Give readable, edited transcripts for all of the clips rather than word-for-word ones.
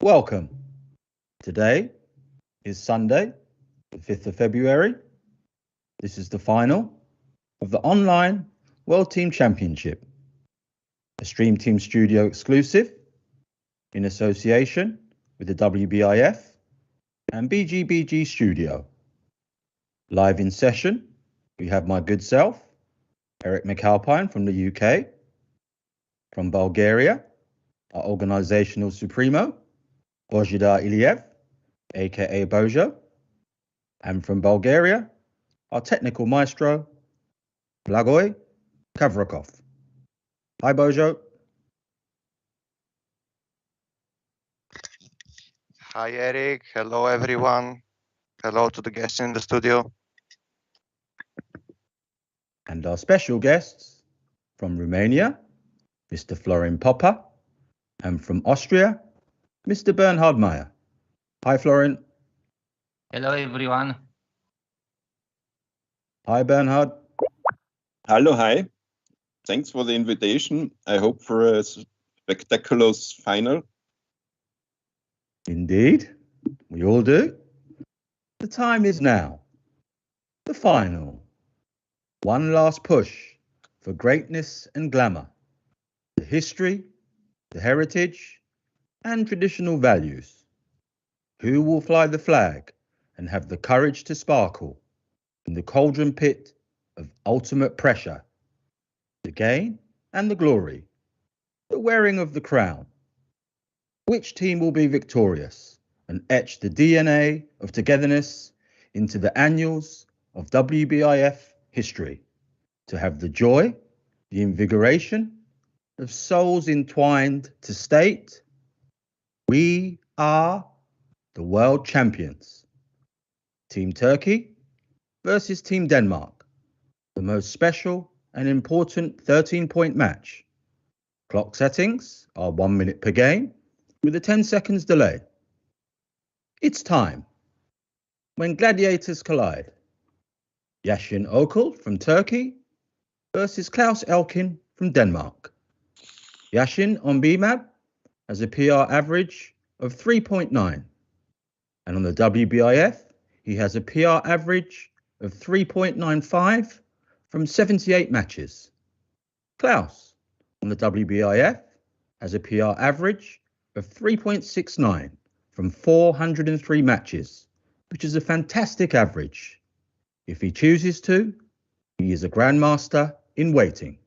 Welcome. Today is Sunday, the 5th of February. This is the final of the online World Team Championship, a Stream Team Studio exclusive in association with the WBIF and BGBG Studio. Live in session, we have my good self, Eric McAlpine from the UK, from Bulgaria, our organizational supremo, Bogidar Iliev, aka Bojo, and from Bulgaria, our technical maestro, Blagoy, Kavrakov. Hi, Bojo. Hi, Eric. Hello, everyone. Hello to the guests in the studio. And our special guests from Romania, Mr. Florin Popa, and from Austria, Mr. Bernhard Meyer. Hi, Florin. Hello, everyone. Hi, Bernhard. Hello, hi. Thanks for the invitation. I hope for a spectacular final. Indeed, we all do. The time is now. The final. One last push for greatness and glamour. The history, the heritage, and traditional values. Who will fly the flag and have the courage to sparkle in the cauldron pit of ultimate pressure? The gain and the glory, the wearing of the crown. Which team will be victorious and etch the DNA of togetherness into the annals of WBIF history, to have the joy, the invigoration of souls entwined to state, we are the world champions. Team Turkey versus Team Denmark, the most special and important 13-point match. Clock settings are 1 minute per game with a 10 seconds delay. It's time when gladiators collide. Yasin Okal from Turkey versus Claus Elken from Denmark. Yasin on BMAP has a PR average of 3.9, and on the WBIF he has a PR average of 3.95 from 78 matches. Claus on the WBIF has a PR average of 3.69 from 403 matches, which is a fantastic average. If he chooses to, he is a grandmaster in waiting.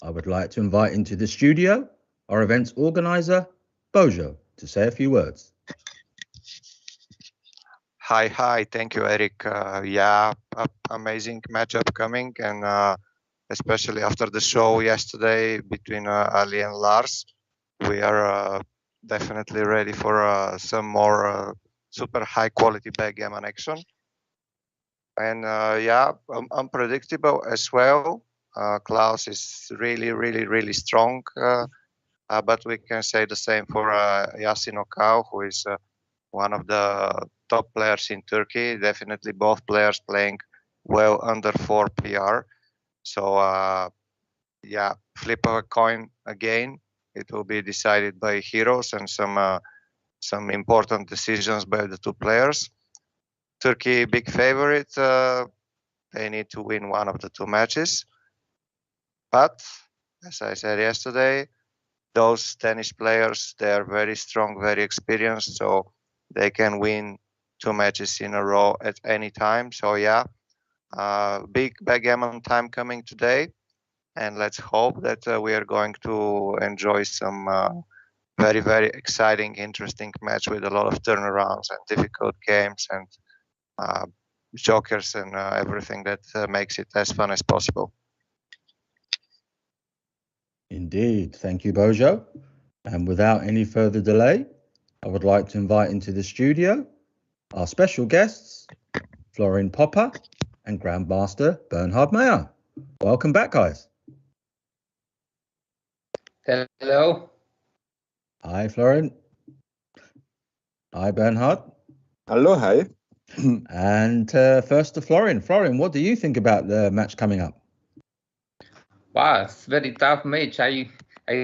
I would like to invite into the studio our events organizer, Bojo, to say a few words. Hi. Thank you, Eric. Amazing matchup coming, and especially after the show yesterday between Ali and Lars, we are definitely ready for some more super high quality backgammon action. And unpredictable as well. Claus is really strong, but we can say the same for Yasin Okal, who is one of the top players in Turkey. Definitely both players playing well under 4 PR. So flip of a coin again. It will be decided by heroes and some important decisions by the two players. Turkey big favorite. They need to win one of the two matches. But as I said yesterday, those tennis players, they are very strong, very experienced, so they can win 2 matches in a row at any time. So big backgammon time coming today, and let's hope that we are going to enjoy some very exciting, interesting match with a lot of turnarounds and difficult games and jokers and everything that makes it as fun as possible. Indeed. Thank you, Bojo. And without any further delay, I would like to invite into the studio our special guests, Florin Popa and Grandmaster Bernhard Meyer. Welcome back, guys. Hello. Hi, Florin. Hi, Bernhard. Hello, hi. And first to Florin. Florin, what do you think about the match coming up? Wow, it's very tough match. I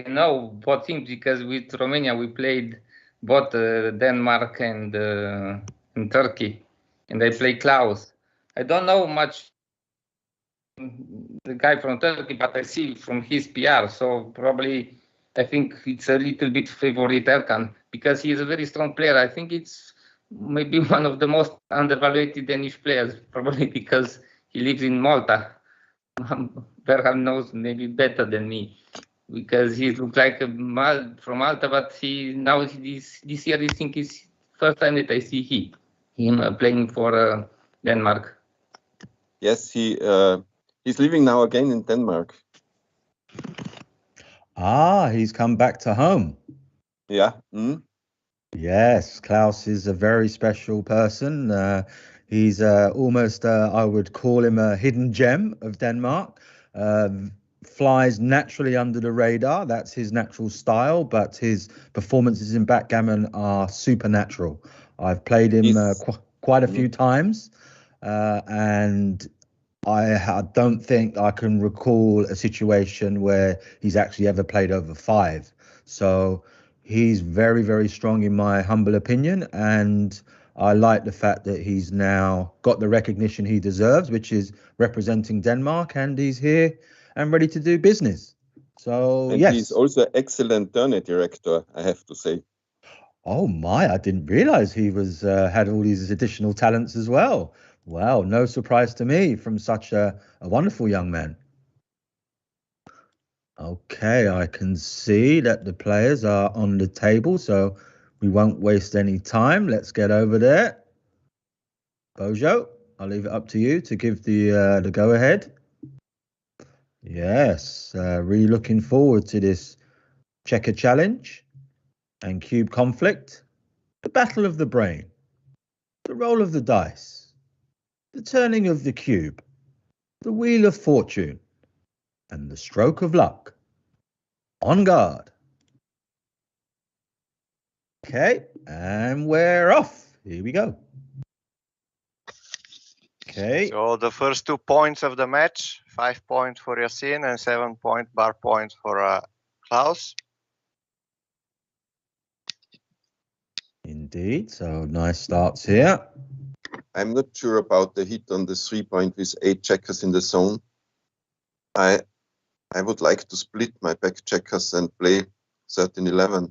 know both teams because with Romania we played both Denmark and Turkey, and I play Klaus. I don't know much the guy from Turkey, but I see from his PR, so probably I think it's a little bit favorite Elkan because he is a very strong player. I think it's maybe one of the most undervalued Danish players, probably because he lives in Malta. Berhan knows maybe better than me because he looks like from Malta, but this year I think is first time that I see him playing for Denmark. Yes, he's living now again in Denmark. Ah, he's come back to home. Yeah. Yes, Klaus is a very special person. He's almost, I would call him a hidden gem of Denmark. Flies naturally under the radar. That's his natural style, but his performances in backgammon are supernatural. I've played him quite a few times, and I don't think I can recall a situation where he's actually ever played over 5. So he's very, very strong in my humble opinion, and I like the fact that he's now got the recognition he deserves, which is representing Denmark, and he's here and ready to do business. So and yes, he's also an excellent tourney director, I have to say. Oh my! I didn't realize he was had all these additional talents as well. Wow, no surprise to me from such a wonderful young man. Okay, I can see that the players are on the table, so we won't waste any time. Let's get over there. Bojo, I'll leave it up to you to give the go ahead. Yes, really looking forward to this checker challenge and cube conflict, the battle of the brain, the roll of the dice, the turning of the cube, the wheel of fortune, and the stroke of luck. On guard. Okay, and we're off. Here we go. Okay. So the first 2 points of the match, 5 points for Yasin and 7 bar points for Klaus. Indeed. So nice starts here. I'm not sure about the hit on the 3-point with 8 checkers in the zone. I would like to split my back checkers and play 13-11.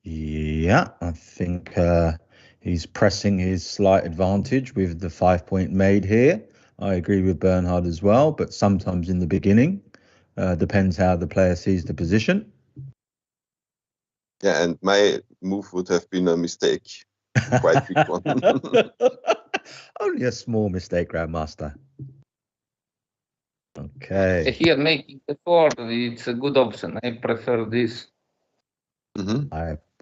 Yeah, I think he's pressing his slight advantage with the 5-point made here. I agree with Bernhard as well, but sometimes in the beginning, depends how the player sees the position. Yeah, and my move would have been a mistake. Quite big one. Only a small mistake, Grandmaster. Okay. Here, making the 4, it's a good option. I prefer this. Mm-hmm.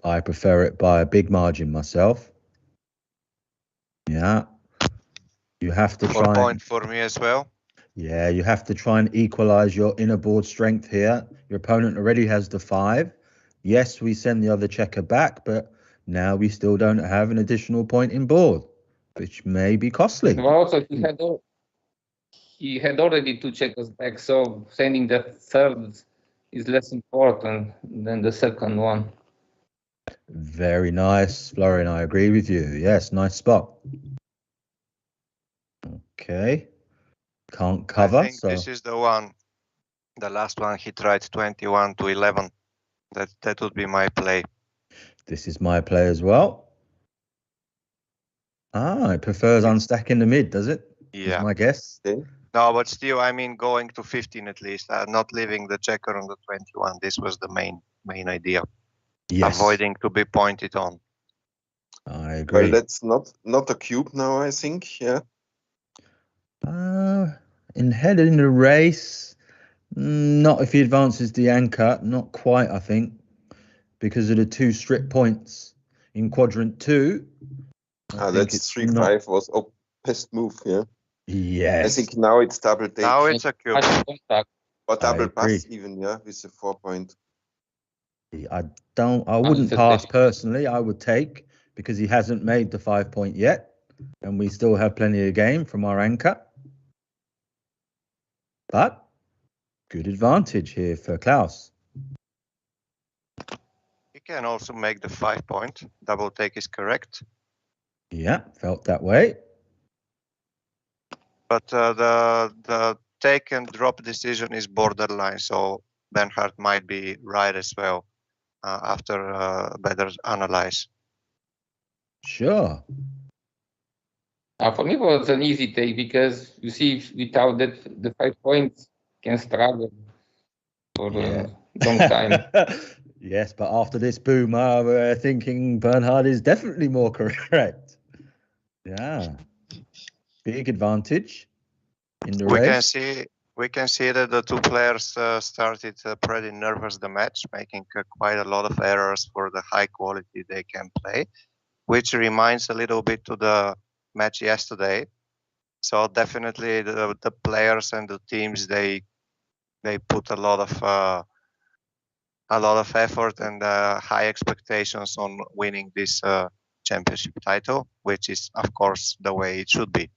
I prefer it by a big margin myself. Yeah. You have to 4 try. points for me as well. Yeah, you have to try and equalize your inner board strength here. Your opponent already has the 5. Yes, we send the other checker back, but now we still don't have an additional point in board, which may be costly. But also, he had already 2 checkers back, so sending the 3rd is less important than the 2nd one. Very nice, Florin. I agree with you. Yes, nice spot. Okay. Can't cover. I think this is the one. The last one he tried 21-11. That would be my play. This is my play as well. Ah, it prefers unstacking the mid, does it? Yeah. Is my guess. Okay. No, but still, I mean, going to 15 at least, not leaving the checker on the 21. This was the main idea. Yes. Avoiding to be pointed on. I agree. Well, that's not a cube now, I think. Yeah. In head in the race, not if he advances the anchor. Not quite, I think, because of the 2 strip points in quadrant 2. That's 3-5 was best move. Yeah. Yes. I think now it's double take. Now it's a cube. Or double agree. pass even, yeah, with a 4-point. I wouldn't pass personally. I would take, because he hasn't made the 5-point yet, and we still have plenty of game from our anchor. But good advantage here for Klaus. He can also make the 5 point. Double take is correct. Yeah, felt that way. But the take and drop decision is borderline, so Bernhard might be right as well after better analyze. Sure. For me, it was an easy take because you see, without that, the 5 points can struggle for a long time. Yes, but after this boom, we're thinking Bernhard is definitely more correct. Yeah. Big advantage in the race. We can see that the two players started pretty nervous the match, making quite a lot of errors for the high quality they can play, which reminds a little bit to the match yesterday. So definitely the players and the teams they put a lot of effort and high expectations on winning this championship title, which is of course the way it should be.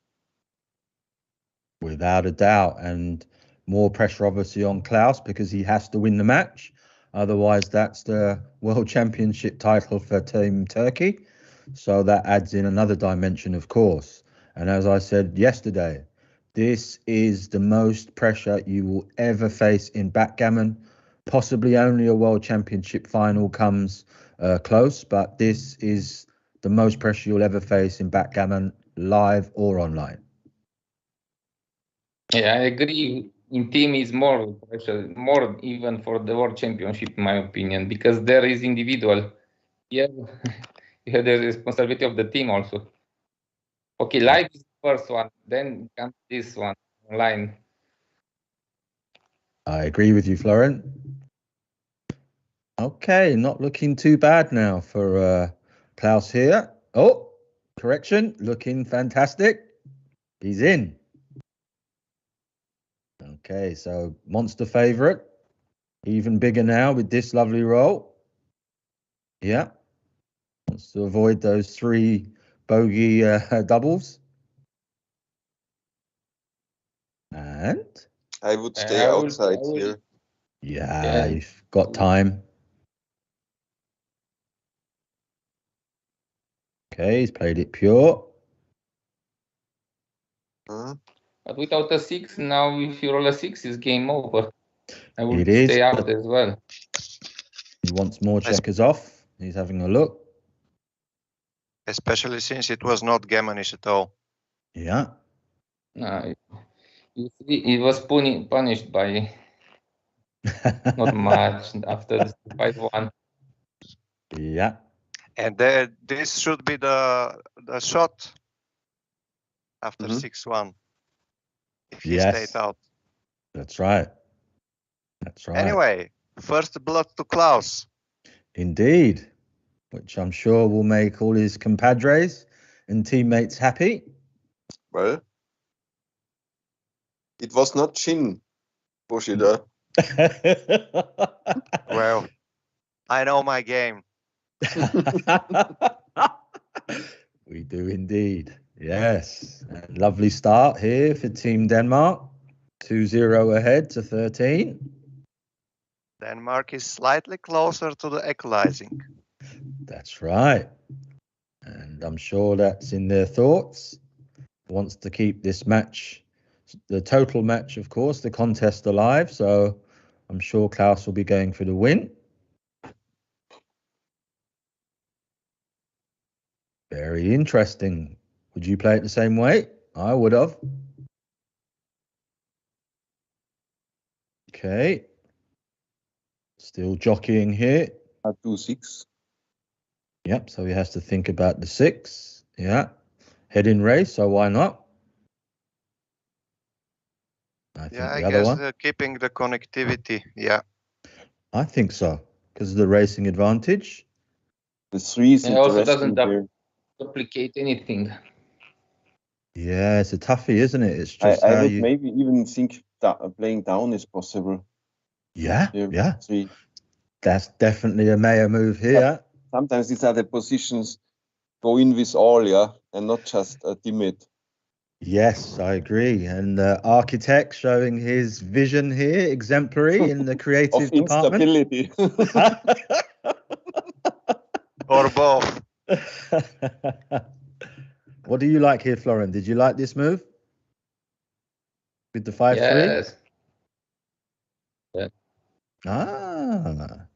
Without a doubt, and more pressure obviously on Claus because he has to win the match. Otherwise, that's the World Championship title for Team Turkey. So that adds in another dimension, of course. And as I said yesterday, this is the most pressure you will ever face in backgammon. Possibly only a World Championship final comes close, but this is the most pressure you'll ever face in backgammon, live or online. Yeah, I agree. In team is more pressure, more even for the World Championship, in my opinion, because there is individual. Yeah, you have the responsibility of the team also. Okay, live is the first one, then comes this one online. I agree with you, Florin. Okay, not looking too bad now for Claus here. Oh, correction, looking fantastic. He's in. Okay, so monster favorite. Even bigger now with this lovely roll. Yeah. Wants to avoid those 3 bogey doubles. And? I would stay outside here. Yeah, you've got time. Okay, he's played it pure. But without a 6, now if you roll a 6, it's game over. I would It is. stay out as well. He wants more checkers off. He's having a look. Especially since it was not Gamanish at all. Yeah. No, you see, it was punished by not much after the 5-1. Yeah. And this should be the shot after 6-1 if he stayed out. That's right. That's right. Anyway, first blood to Claus. Indeed, which I'm sure will make all his compadres and teammates happy. Well, it was not Shin, Bogidar. Well, I know my game. We do indeed. Yes. And lovely start here for Team Denmark. 2-0 ahead to 13. Denmark is slightly closer to the equalizing. That's right. And I'm sure that's in their thoughts. Wants to keep this match, the total match, of course, the contest alive. So I'm sure Claus will be going for the win. Very interesting. Would you play it the same way? I would have. Okay. Still jockeying here. 2-6. Yep, so he has to think about the 6. Yeah. Head in race, so why not? I guess keeping the connectivity, yeah. I think so, because of the racing advantage. The 3 is also doesn't duplicate anything. Yeah, it's a toughie, isn't it? It's just I would maybe even think that playing down is possible. Yeah, Here, yeah. 3. That's definitely a Mayer move here. Sometimes these are the positions go in with all, and not just a timid. Yes, I agree. And the architect showing his vision here, exemplary in the creative of instability. or both. What do you like here, Florin? Did you like this move with the 5-3? Yes. Ah,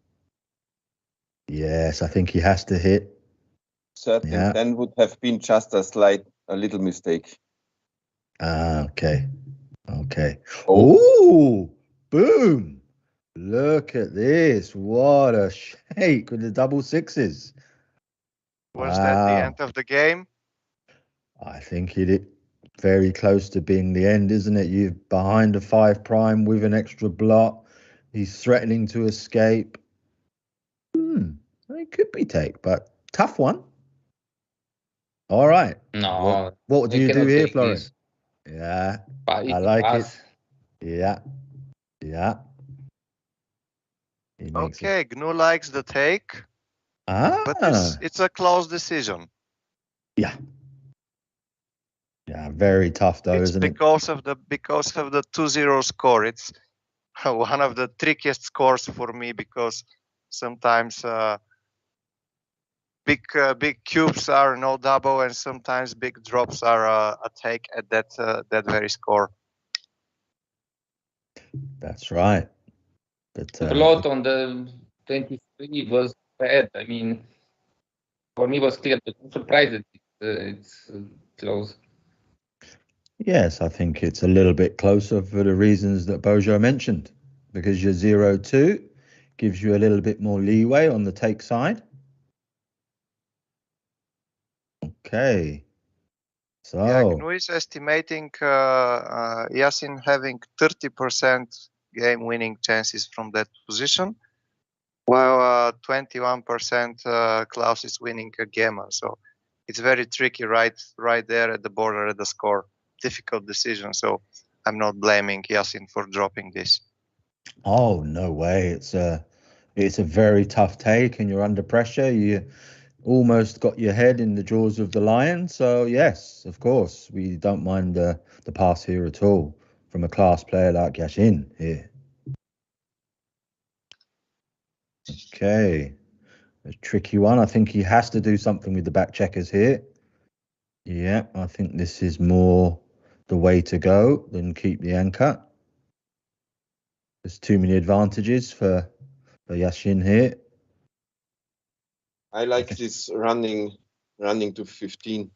yes, I think he has to hit. Certain Yeah. then would have been just a little mistake. Ah, okay. Okay. Oh. Ooh, boom. Look at this. What a shake with the double sixes. Was that the Wow. end of the game? I think it very close to being the end, isn't it? You're behind a 5 prime with an extra block. He's threatening to escape. It could be take, but tough one. All right. No. What do we you do cannot here, take Florin? this. Yeah, But I it's a like pass. it. Yeah, yeah. He makes it. Okay, GNU likes the take, but Ah, it's a close decision. yeah. Yeah, very tough though, It's isn't it? because of the 2-0 score. It's one of the trickiest scores for me because sometimes big cubes are no double and sometimes big drops are a take at that very score. That's right. But The lot on the 23 was bad. I mean, for me it was clear, but I'm surprised that it's close. yes, I think it's a little bit closer for the reasons that Bojo mentioned, because your 0-2 gives you a little bit more leeway on the take side. Okay. So Yeah, GNU is estimating Yasin having 30% game winning chances from that position, while 21% Klaus is winning a gamma. So it's very tricky right there at the border at the score. Difficult decision. So I'm not blaming Yasin for dropping this. oh, no way. It's a very tough take and you're under pressure. You almost got your head in the jaws of the lion. So yes, of course, we don't mind the pass here at all from a class player like Yasin here. Okay. A tricky one. I think he has to do something with the back checkers here. Yeah, I think this is more the way to go than keep the anchor. There's too many advantages for Yasin here. I like this running to 15,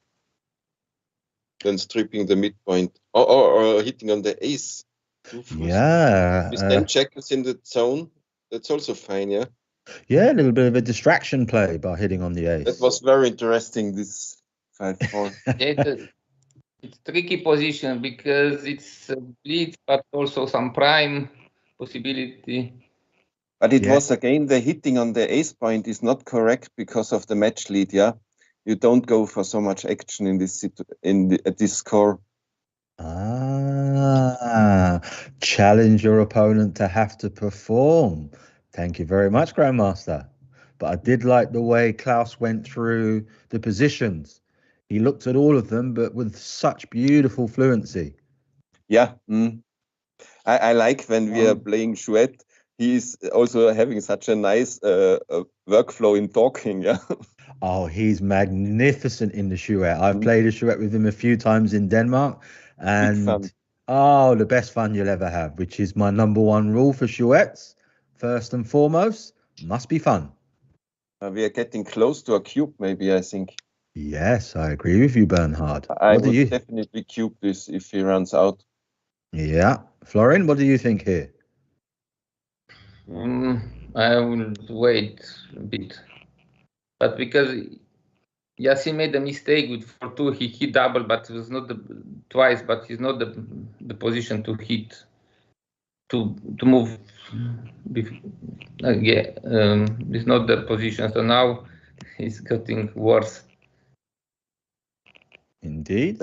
then stripping the midpoint or hitting on the ace. Yeah. With 10 checkers in the zone, that's also fine, yeah? Yeah, a little bit of a distraction play by hitting on the ace. That was very interesting, this 5-4. It's tricky position because it's a blitz, but also some prime possibility. But it was again, the hitting on the ace point is not correct because of the match lead, yeah? You don't go for so much action in this at this score. Challenge your opponent to have to perform. Thank you very much, Grandmaster. But I did like the way Klaus went through the positions. He looked at all of them, but with such beautiful fluency. Yeah. I like when we are playing Chouette, he is also having such a nice workflow in talking, yeah. Oh, he's magnificent in the Chouette. I've played a Chouette with him a few times in Denmark. And the best fun you'll ever have, which is my #1 rule for Chouettes. First and foremost, must be fun. We are getting close to a cube, maybe, I think. Yes, I agree with you, Bernhard. I would definitely cube this if he runs out. Yeah. Florin, what do you think here? I will wait a bit. But because Yasin made a mistake with 4-2, he hit double, but it was not twice, but he's not the position to hit, to move. It's not the position. So now it's getting worse. Indeed.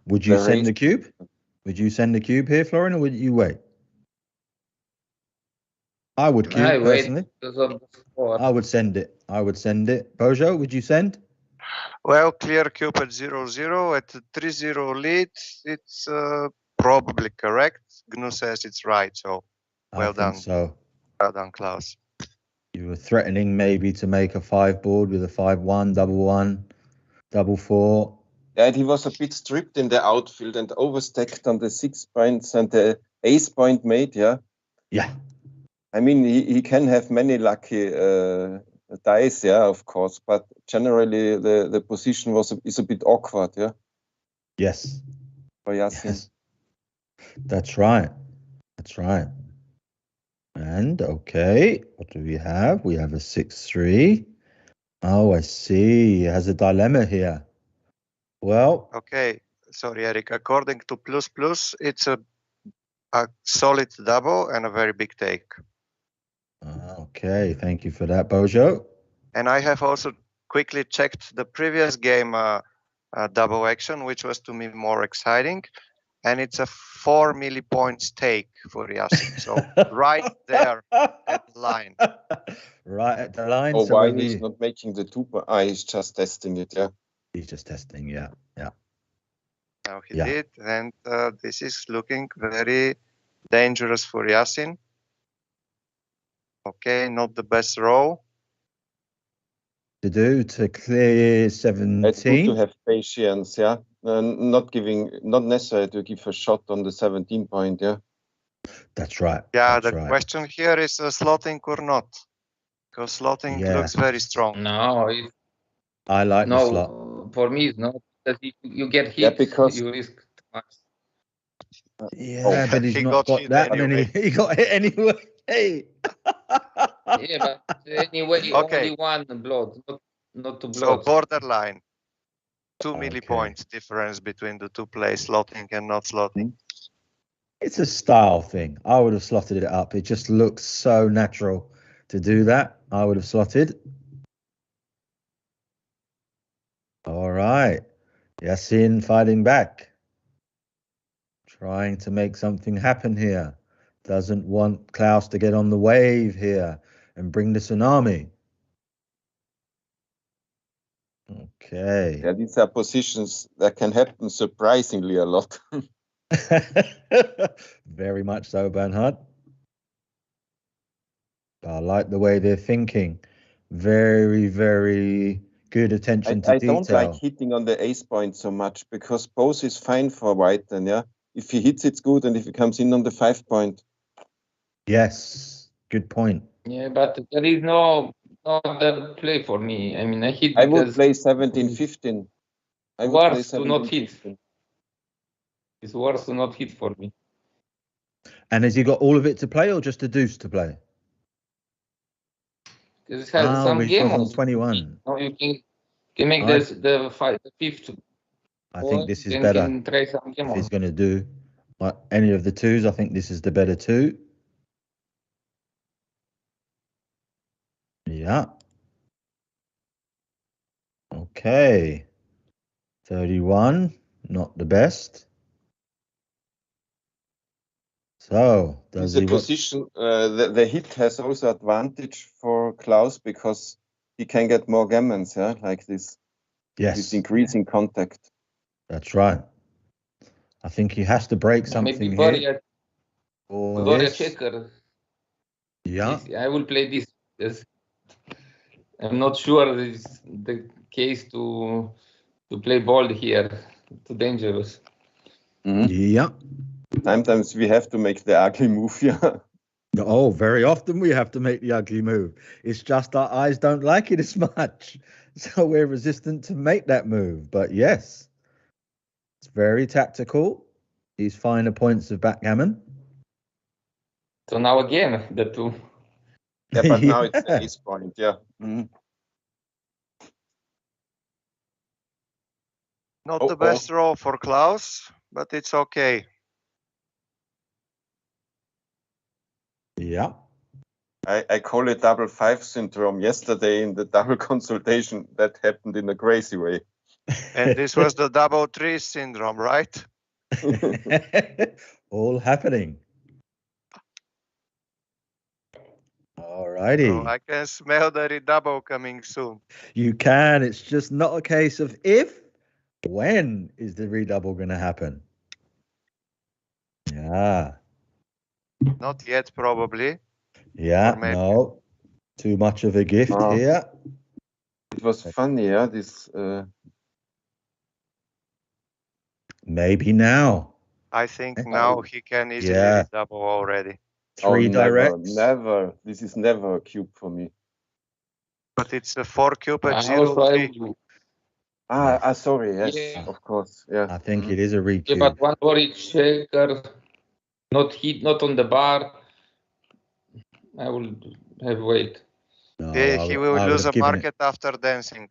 Would you send the cube? Would you send the cube here, Florin, or would you wait? I would cube personally. Because of the score. I would send it. Bojo, would you send? Well, clear cube at 0-0 at 3-0 lead. It's probably correct. GNU says it's right. So well done. So. Well done, Klaus. You were threatening maybe to make a 5 board with a 5-1, double 1, double 4. And he was a bit stripped in the outfield and overstacked on the 6 points and the ace point made, yeah. Yeah. I mean, he can have many lucky dice, yeah, of course, but generally the position is a bit awkward, yeah. Yes. For Yasin. Yes. That's right. That's right. And okay, what do we have? We have a 6-3. Oh, I see. He has a dilemma here. Well, Okay, sorry, Eric. According to Plus Plus, it's a solid double and a very big take. okay. Thank you for that, Bojo. And I have also quickly checked the previous game double action, which was to me more exciting. And it's a 4 millipoints take for Yasin. So right there at the line. Right at the line. Oh, so why maybe he's not making the 2 point? He's just testing it, yeah. he's just testing. Yeah. Yeah. Now he did. And this is looking very dangerous for Yasin. Okay, not the best row. To do to clear 17. It's good to have patience, yeah. Not necessary to give a shot on the 17 point, yeah. That's right. Yeah, That's the right. question here is slotting or not. Because slotting looks very strong. No, I like the slot. For me, it's not. That you get hit, Yeah, because you risk too much. Yeah, but he's he not got got hit that anyway. many. He got hit anyway. Hey. Yeah, but anyway, Okay. only one blood, not two So bloods. borderline. 2 Okay. millipoints difference between the two plays, slotting and not slotting. It's a style thing. I would have slotted it up. It just looks so natural to do that. I would have slotted. All right. Yasin fighting back. Trying to make something happen here. Doesn't want Klaus to get on the wave here and bring the tsunami. Okay. Yeah, these are positions that can happen surprisingly a lot. Very much so, Bernhard. I like the way they're thinking. Very, very good attention to I detail. don't like hitting on the ace point so much because both is fine for white then, yeah. If he hits, it's good, and if he comes in on the 5 point. Yes, good point. Yeah, but there is no other play for me. I mean, I hit I would because play 17-15. I would play worse to not hit. 17-15. It's worse to not hit for me. And has he got all of it to play or just a deuce to play? Because it has some he's game got on 21. Now you can make the fifth. I think this is then better. Can try some game If on. he's going to do any of the twos, I think this is the better two. Yeah. Okay. 31, not the best. So, does The he position, the hit has also advantage for Klaus because he can get more gammons, yeah, like this. Yes. With increasing contact. That's right. I think he has to break something Maybe here. Bulgaria checker. Yeah. I will play this. Yes. I'm not sure it's the case to play bold here. Too dangerous. Mm-hmm. Yeah. Sometimes we have to make the ugly move, yeah. Oh, very often we have to make the ugly move. It's just our eyes don't like it as much. So we're resistant to make that move. But yes, it's very tactical. These finer points of backgammon. So now again, the two. Yeah, but now it's the ace point, yeah. Mm-hmm. Not the best row for Klaus, but it's okay. Yeah. I call it double 5 syndrome. Yesterday in the double consultation, that happened in a crazy way. And this was the double 3 syndrome, right? All happening. All righty. Oh, I can smell the redouble coming soon. You can. It's just not a case of if. When is the redouble going to happen? Yeah. Not yet, probably. Yeah, no. Too much of a gift Oh. here. It was funny, yeah. This Maybe now. I think Oh. now he can easily Yeah. double already. Three directs. never. This is never a cube for me. But it's a 4 cube at Also, 0-3. Sorry. Yes, Yeah. of course. Yeah. I think it is a Yeah, recube. but one worry checker, not on the bar. I will have wait. No, He will I would lose have a given market after dancing.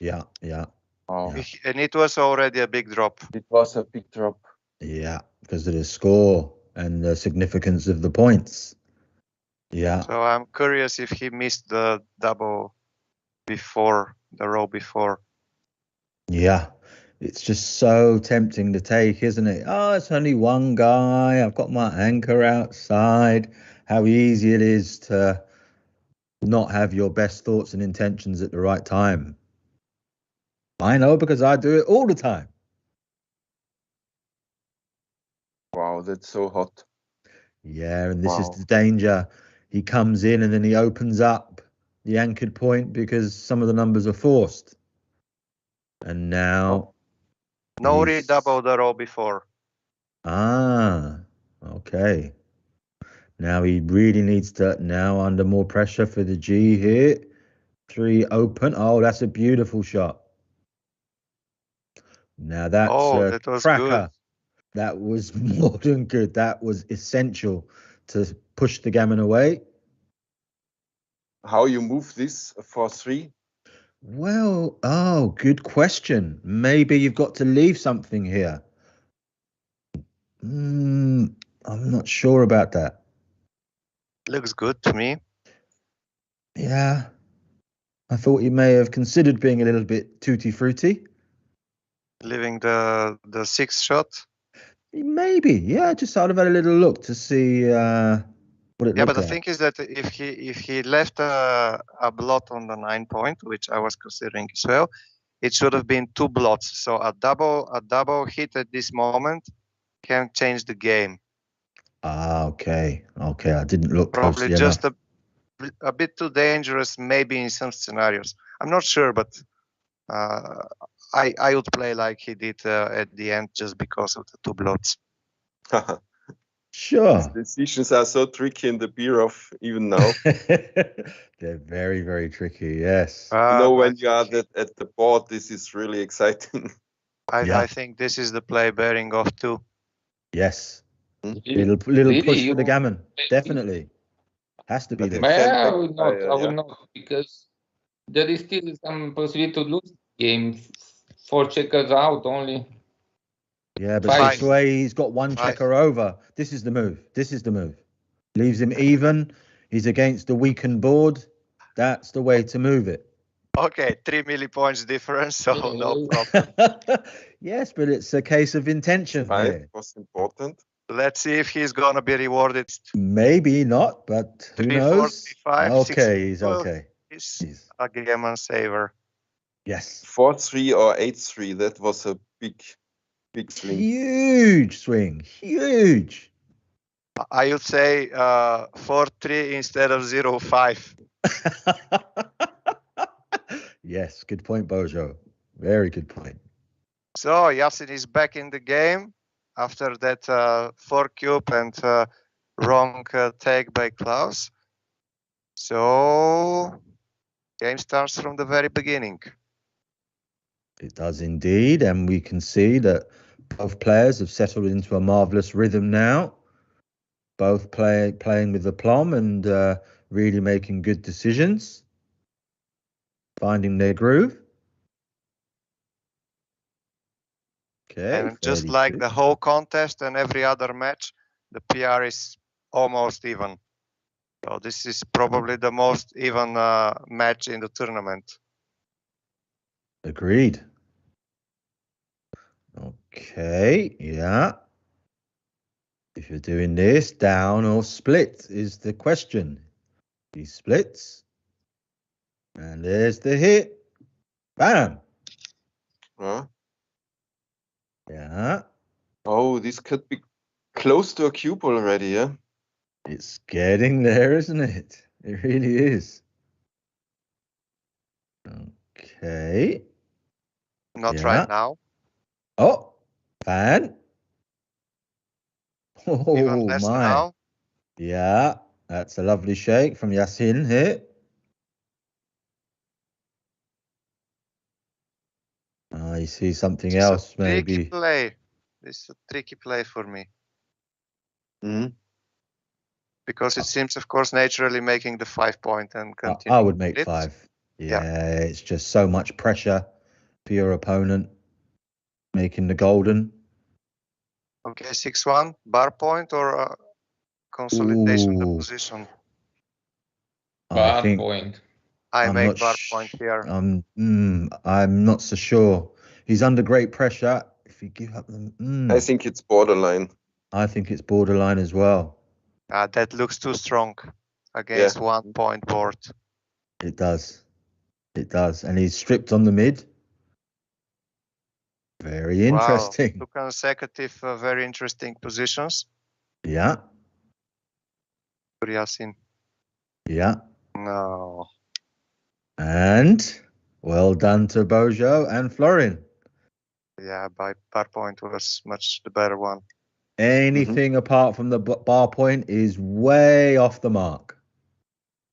Yeah, yeah, Oh, Yeah. And it was already a big drop. it was a big drop. yeah, because of the score and the significance of the points. Yeah, So I'm curious if he missed the double before, the row before. yeah. It's just so tempting to take, isn't it? Oh, it's only one guy. I've got my anchor outside. How easy it is to not have your best thoughts and intentions at the right time. I know because I do it all the time. Wow, that's so hot. Yeah, and this is Wow. the danger. He comes in and then he opens up the anchored point because some of the numbers are forced. And now... No He's- redouble the row before. Okay. Now he really needs to, now under more pressure for the G here. 3 open. Oh, that's a beautiful shot. Now that's a That was cracker. good. That was more than good. That was essential to push the gammon away. How you move this for 3? Well, good question. Maybe you've got to leave something here. I'm not sure about that. Looks good to me. Yeah. I thought you may have considered being a little bit tutti-frutti. Leaving the 6th shot. Maybe, yeah. Just sort of had a little look to see what it Yeah, looked but the like. thing is that if he left a blot on the 9 point, which I was considering as well, it should have been 2 blots. So a double hit at this moment can change the game. Okay. I didn't look Probably closely just enough. a bit too dangerous, maybe in some scenarios. I'm not sure, but I would play like he did at the end just because of the 2 blots. Sure. These decisions are so tricky in the beer off even now. They're very, very tricky. Yes. When you are at the board, this is really exciting. I think this is the play bearing off too. Yes. Really? Little Really? push for the You- gammon. Definitely. Has to be But there. I will not. I will yeah. not, because there is still some possibility to lose game. 4 checkers out only. Yeah, but Five. this way he's got 1 Five. checker over. This is the move. Leaves him even. He's against the weakened board. That's the way to move it. Okay, 3 millipoints difference, so no Yeah. problem. Yes, but it's a case of intention 5 here. was important. Let's see if he's gonna be rewarded. Maybe not, but who 3, 4, knows? 3, 5, Okay, 6. he's Well, okay. He's a gammon saver. Yes. 4-3 or 8-3. That was a big swing. Huge swing. Huge. I would say 4-3 instead of 0-5. Yes, good point, Bojo. Very good point. So Yasin is back in the game after that 4 cube and wrong take by Claus. So game starts from the very beginning. It does indeed, and we can see that both players have settled into a marvelous rhythm now. Both playing with aplomb and really making good decisions, finding their groove. Okay, And just like 32. the whole contest and every other match, the PR is almost even. So this is probably the most even match in the tournament. Agreed. Okay, yeah. If you're doing this, down or split is the question. He splits. And there's the hit. Bam. Huh? Yeah. Oh, this could be close to a cube already, yeah? It's getting there, isn't it? It really is. Okay. Not Yeah. right now. Oh, fan. Even Oh less my. now. Yeah, that's a lovely shake from Yasin here. I see something It's a else, tricky maybe. play. This is a tricky play for me. Mhm. Because it seems, of course, naturally making the 5 point and I continuing. would make it. 5. Yeah. Yeah, it's just so much pressure for your opponent making the golden. Okay, 6-1, bar point or consolidation of the Ooh, position. I Bar think point. I I'm make not bar point here. I'm not so sure. He's under great pressure. If you give up the, I think it's borderline. I think it's borderline as well. That looks too strong against 1 point board. It does. It does. And he's stripped on the mid. Very interesting. Wow, 2 consecutive very interesting positions Yeah. for Yasin. Yeah. No. And well done to Bojo and Florin. Yeah, by bar point was much the better one. Anything apart from the bar point is way off the mark.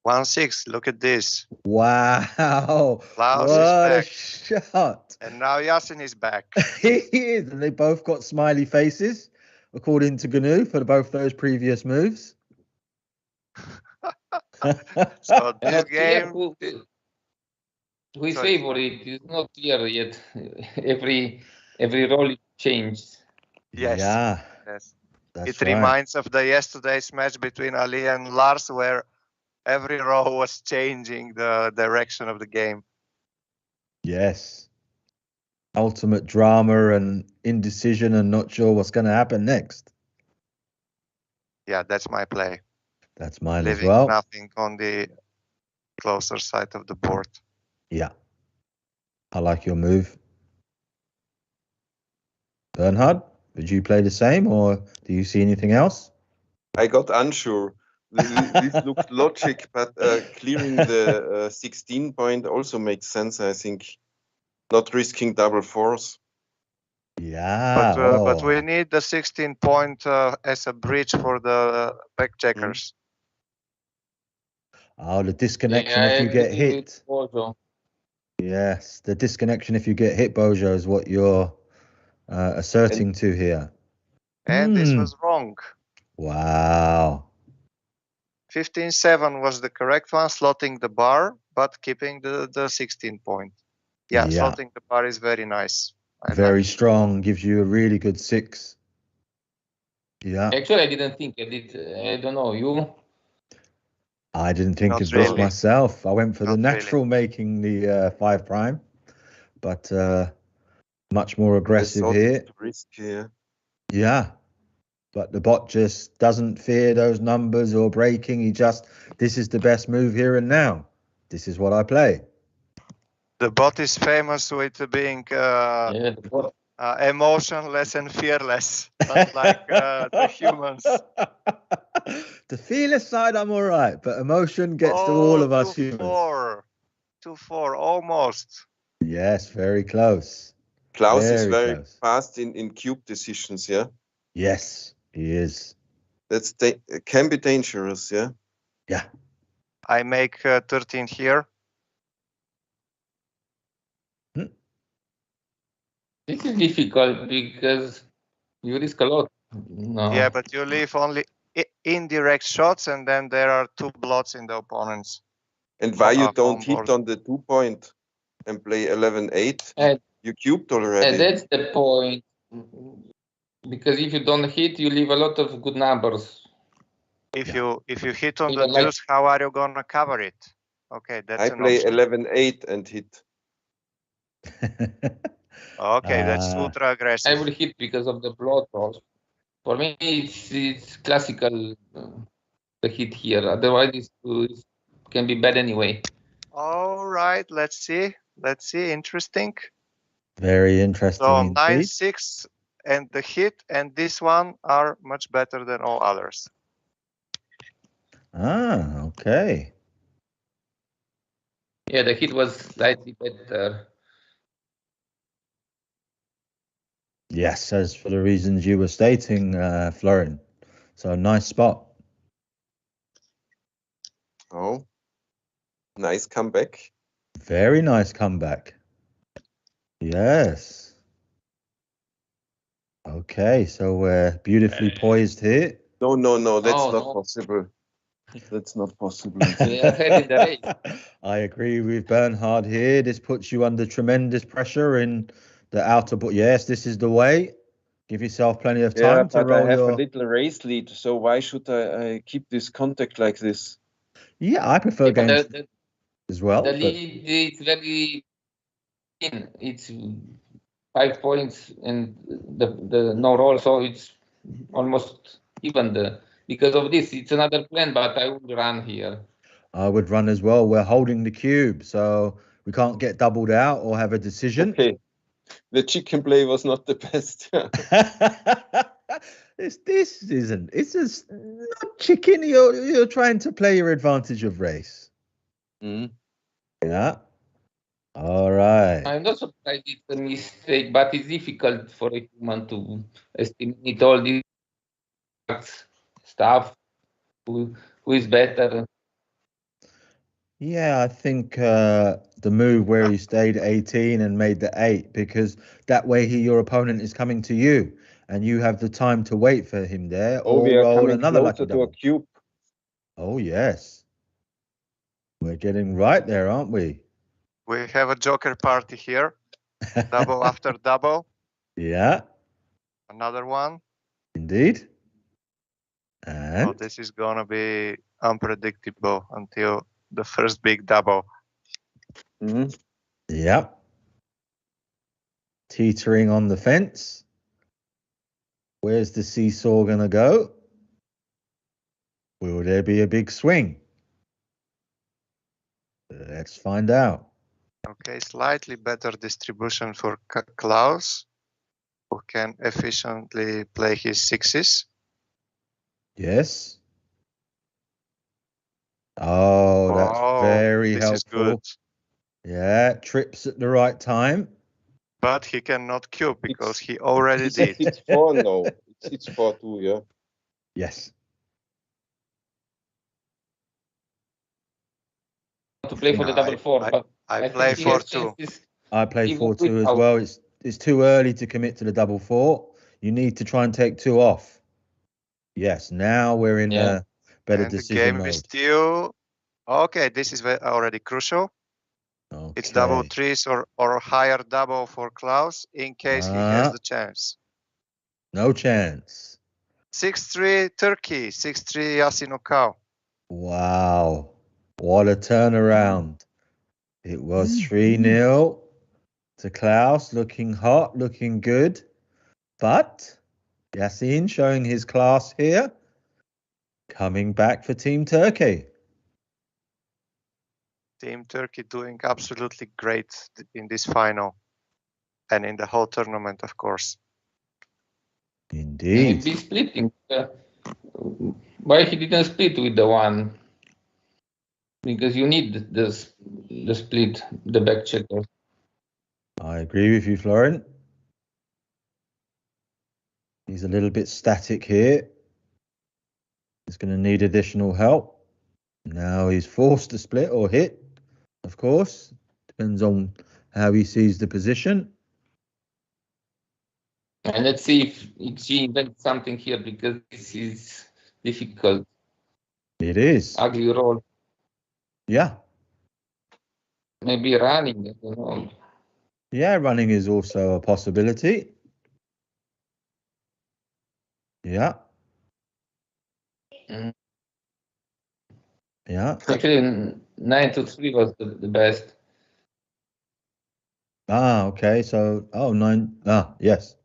1-6, look at this. Wow. Klaus is What a back. shot. And now Yasin is back. He is. And they both got smiley faces, according to GNU, for both those previous moves. So this Not clear game, who is Sorry. favorite. It's not clear yet. every roll is changed. yes, Yeah, yes. that's It right. reminds of the yesterday's match between Ali and Lars, where every row was changing the direction of the game. Yes. Ultimate drama and indecision and not sure what's going to happen next. Yeah, that's my play. That's mine as Leaving well. nothing on the closer side of the board. Yeah. I like your move. Bernhard, did you play the same or do you see anything else? I got unsure. This looked logic, but clearing the 16 point also makes sense, I think. Not risking double fours. Yeah. But we need the 16 point as a bridge for the back checkers. Oh, the disconnection Yeah, if I you get agree with hit. Bojo. Yes, the disconnection if you get hit, Bojo, is what you're asserting to here. And this was wrong. Wow. 15-7 was the correct one, slotting the bar, but keeping the 16 point. Yeah, slotting the bar is very nice. Very strong, gives you a really good 6. Yeah. Actually, I didn't think I did. I don't know. You? I didn't think Not of this really. myself. I went for the Not natural making the 5 prime, but much more aggressive here. Risky, Yeah. But the bot just doesn't fear those numbers or breaking. He just, this is the best move here and now. This is what I play. The bot is famous with being emotionless and fearless, not like the humans. The fearless side, I'm all right, but emotion gets to all of us humans. 2-4, almost. Yes, very close. Klaus is very fast in cube decisions, yeah? Yes, he is. That's can be dangerous, yeah? Yeah. I make 13 here. This is difficult because you risk a lot. No. Yeah, but you leave only indirect shots, and then there are 2 blots in the opponents. And why you don't hit on the 2 point and play 11-8? You cubed already. And that's the point. Because if you don't hit, you leave a lot of good numbers. If you hit on the deuce, how are you gonna cover it? Okay, that's I play 11-8 and hit. Okay, that's ultra aggressive. I will hit because of the blood also. For me, it's classical the hit here. Otherwise, it can be bad anyway. All right, let's see. Interesting. Very interesting. So indeed. 9-6 and the hit and this one are much better than all others. Okay. Yeah, the hit was slightly better. Yes, as for the reasons you were stating, Florin. So nice spot. Oh, nice comeback. Very nice comeback. Yes. Okay, so we're beautifully poised here. No, that's Oh, not no. possible. That's not possible. We are ahead in the race. I agree with Bernhard here. This puts you under tremendous pressure in the outer, but yes, this is the way. Give yourself plenty of Yeah, time to but roll I have your. a little race lead, so why should I keep this contact like this? Yeah, I prefer Yeah, but games the as well. the But lead is very thin. It's 5 points and the no roll, so it's almost even. Because of this, it's another plan, but I would run here. I would run as well. We're holding the cube, so we can't get doubled out or have a decision. Okay, the chicken play was not the best. This isn't. It's just not chicken. You're trying to play your advantage of race. Mm. Yeah. All right. I'm not surprised it's a mistake, but it's difficult for a human to estimate all these stuff. Who is better? Yeah, I think the move where he stayed 18 and made the 8, because that way your opponent is coming to you and you have the time to wait for him there Oh, or we are roll coming another lucky closer to a double. cube. Oh, yes. We're getting right there, aren't we? We have a joker party here. Double after double. Yeah, Another one. indeed. Oh, And this is gonna be unpredictable until the first big double. Mhm. yeah. Teetering on the fence. Where's the seesaw going to go? Will there be a big swing? Let's find out. Okay, slightly better distribution for Claus, who can efficiently play his sixes. Yes. Oh, that's very this is helpful. good. Yeah, trips at the right time. But he cannot cube because he already It's did. 6-4 now. It's 4-2, yeah. Yes. To play for the double four, but I think play he has 4-2. chances I play even 4-2 as without. well. It's too early to commit to the double 4. You need to try and take 2 off. Yes, now we're in Yeah. better And the decision game mode. is still okay. This is already crucial. Okay. It's double threes or higher double for Claus in case he has the chance. No chance. 6-3 Turkey, 6-3 Yasin Okal. Wow. What a turnaround. It was 3-0 to Claus, looking hot, looking good. But Yasin showing his class here, coming back for Team Turkey. Team Turkey doing absolutely great in this final and in the whole tournament, of course. Indeed. Maybe splitting. Why he didn't split with the one? Because you need the split, the back checker. I agree with you, Florin. He's a little bit static here. He's going to need additional help. Now he's forced to split or hit, of course. Depends on how he sees the position. And let's see if she invents something here, because this is difficult. It is. Ugly roll. Yeah. Maybe running. I don't know. Yeah, running is also a possibility. Yeah. Mm. Yeah. Actually, 9-3 was the best. Ah, okay. So, 9. Ah, yes.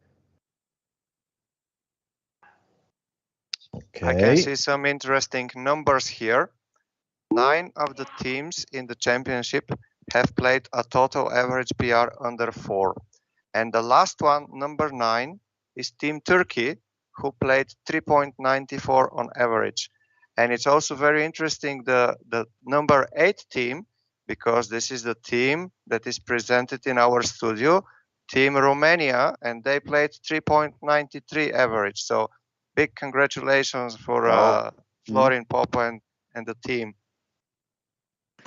Okay. I can see some interesting numbers here. 9 of the teams in the championship have played a total average PR under 4. And the last one, number 9, is Team Turkey, who played 3.94 on average. And it's also very interesting, the number 8 team because this is the team that is presented in our studio, Team Romania, and they played 3.93 average. So big congratulations for Florin, Popa, and the team.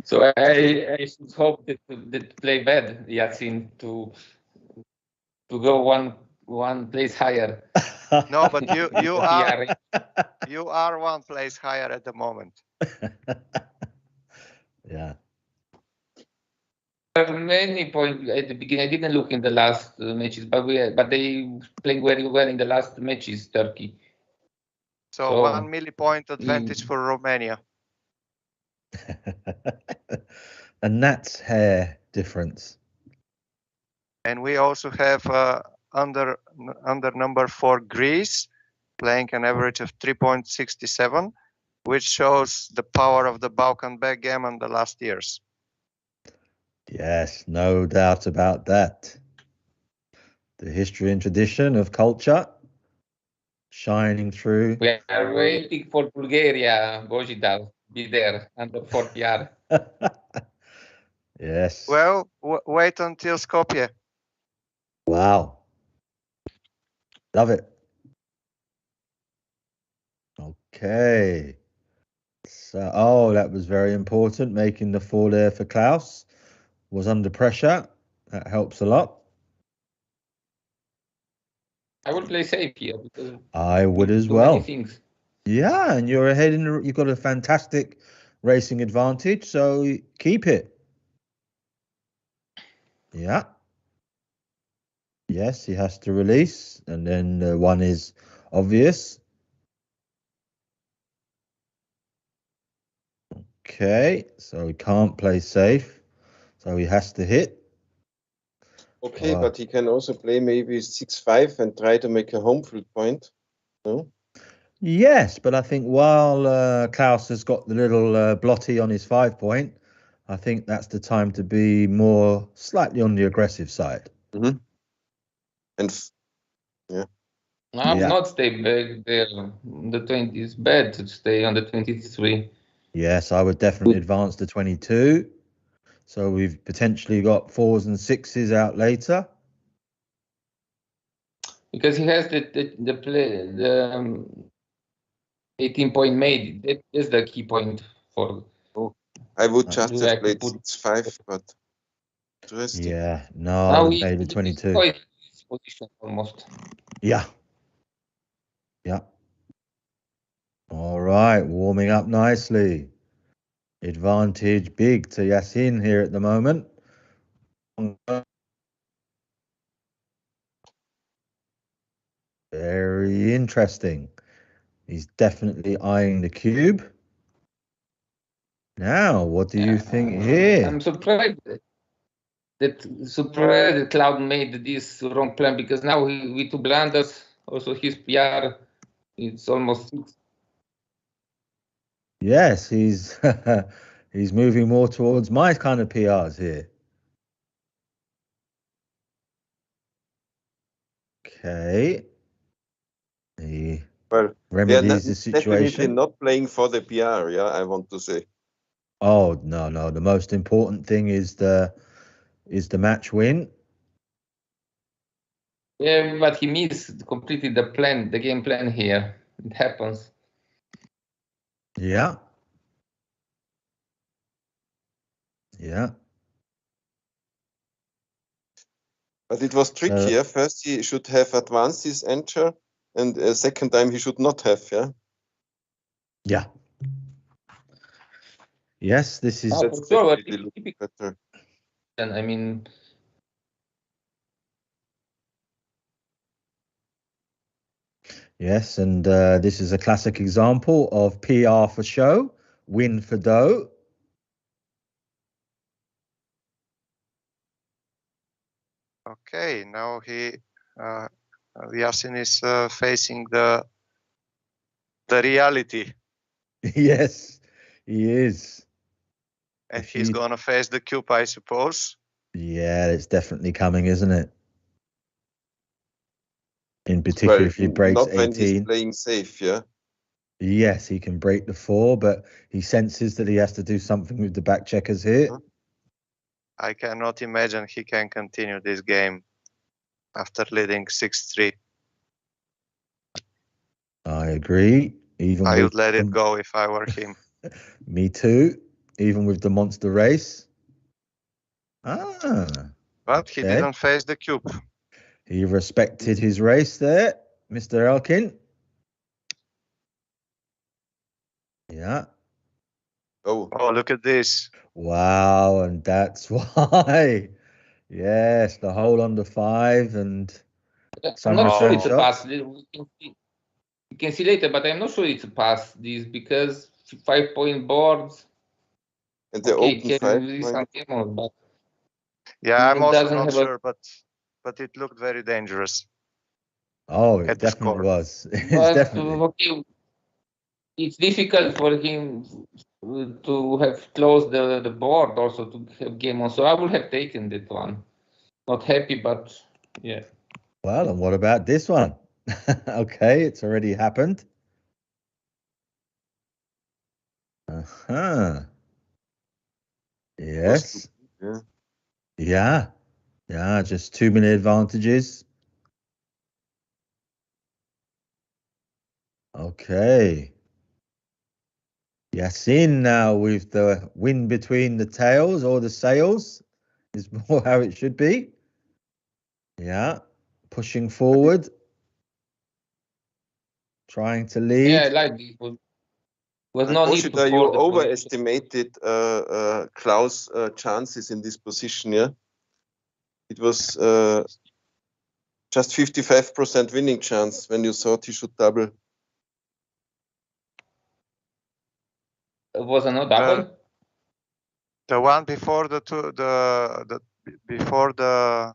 So I should hope that play bad, Yasin, to go one place higher. No, but you are one place higher at the moment. Yeah. There are many points at the beginning. I didn't look in the last matches, but they playing very well in the last matches, Turkey. So 1 millipoint advantage for Romania. And that's hair difference. And we also have under number 4 Greece playing an average of 3.67, which shows the power of the Balkan backgammon the last years. Yes, no doubt about that. The history and tradition of culture shining through. We are waiting for Bulgaria, Bogidar, be there under 4 PR. Yes. Well, wait until Skopje. Wow. Love it. Okay. So, that was very important. Making the 4 there for Claus. Was under pressure. That helps a lot. I would play safe here because I would as do well. many things. Yeah, and you're ahead you've got a fantastic racing advantage, so keep it. Yeah. Yes, he has to release, and then one is obvious. Okay, so he can't play safe, so he has to hit. Okay, but he can also play maybe 6-5 and try to make a home field point. No? Yes, but I think while Claus has got the little blotty on his 5 point, I think that's the time to be more slightly on the aggressive side. Mm-hmm. And yeah. I'm not stay back there. The 20 is bad to stay on the 23. Yes, I would definitely advance to 22. So we've potentially got 4s and 6s out later. Because he has the 18 point made. That is the key point for. I would just have played 6-5, but interesting. Yeah, no, I would play the 22. Position almost. Yeah. Yeah. All right, warming up nicely. Advantage big to Yasin here at the moment. Very interesting. He's definitely eyeing the cube. Now, what do you think here? I'm surprised that Cloud made this wrong plan, because now with 2 blunders, also his PR, it's almost 6. Yes, he's he's moving more towards my kind of PRs here. Okay. He remedies the situation. Definitely not playing for the PR, yeah, I want to say. Oh, no. The most important thing is the match win. Yeah, but he missed completely the game plan here. It happens. Yeah. Yeah. But it was trickier. First, he should have advanced his enter, and second time he should not have, yeah? Yeah. Yes, this is... better. And I mean... Yes, and this is a classic example of PR for show, win for dough. Okay, now Yasin is facing the reality. Yes, he is. And he's going to face the cube, I suppose. Yeah, it's definitely coming, isn't it? In particular, if he breaks 18. Not when he's playing safe, yeah? Yes, he can break the 4, but he senses that he has to do something with the back checkers here. I cannot imagine he can continue this game after leading 6-3. I agree. Even I with would let it go if I were him. Me too. Even with the monster race. But he okay. didn't face the cube. He respected his race there, Mr. Elkin. Yeah. Oh, look at this. Wow, and that's why. Yes, the hole on the 5 and some I'm not sure return it's a shots. pass. We can see later, but I'm not sure it's a pass. This because 5-point boards. and the Okay, open can 5 release point. some demos, but Yeah, I'm it also doesn't not have sure, but it looked very dangerous. Oh, it At the definitely score. was. It's but definitely. okay, it's difficult for him to have closed the board also to have game on. So I would have taken that one. Not happy, but yeah. Well, and what about this one? Okay, it's already happened. Uh-huh. Yes. Yeah. Yeah. Yeah, just too many advantages. Okay. Yasin now with the wind between the tails or the sails is more how it should be. Yeah. Pushing forward. Trying to lead. Yeah, I like this. Was no need to Bogidar, you fold the position. overestimated Klaus' chances in this position, yeah? It was just 55% winning chance when you thought he should double. Was it not double? The one before the two, the before the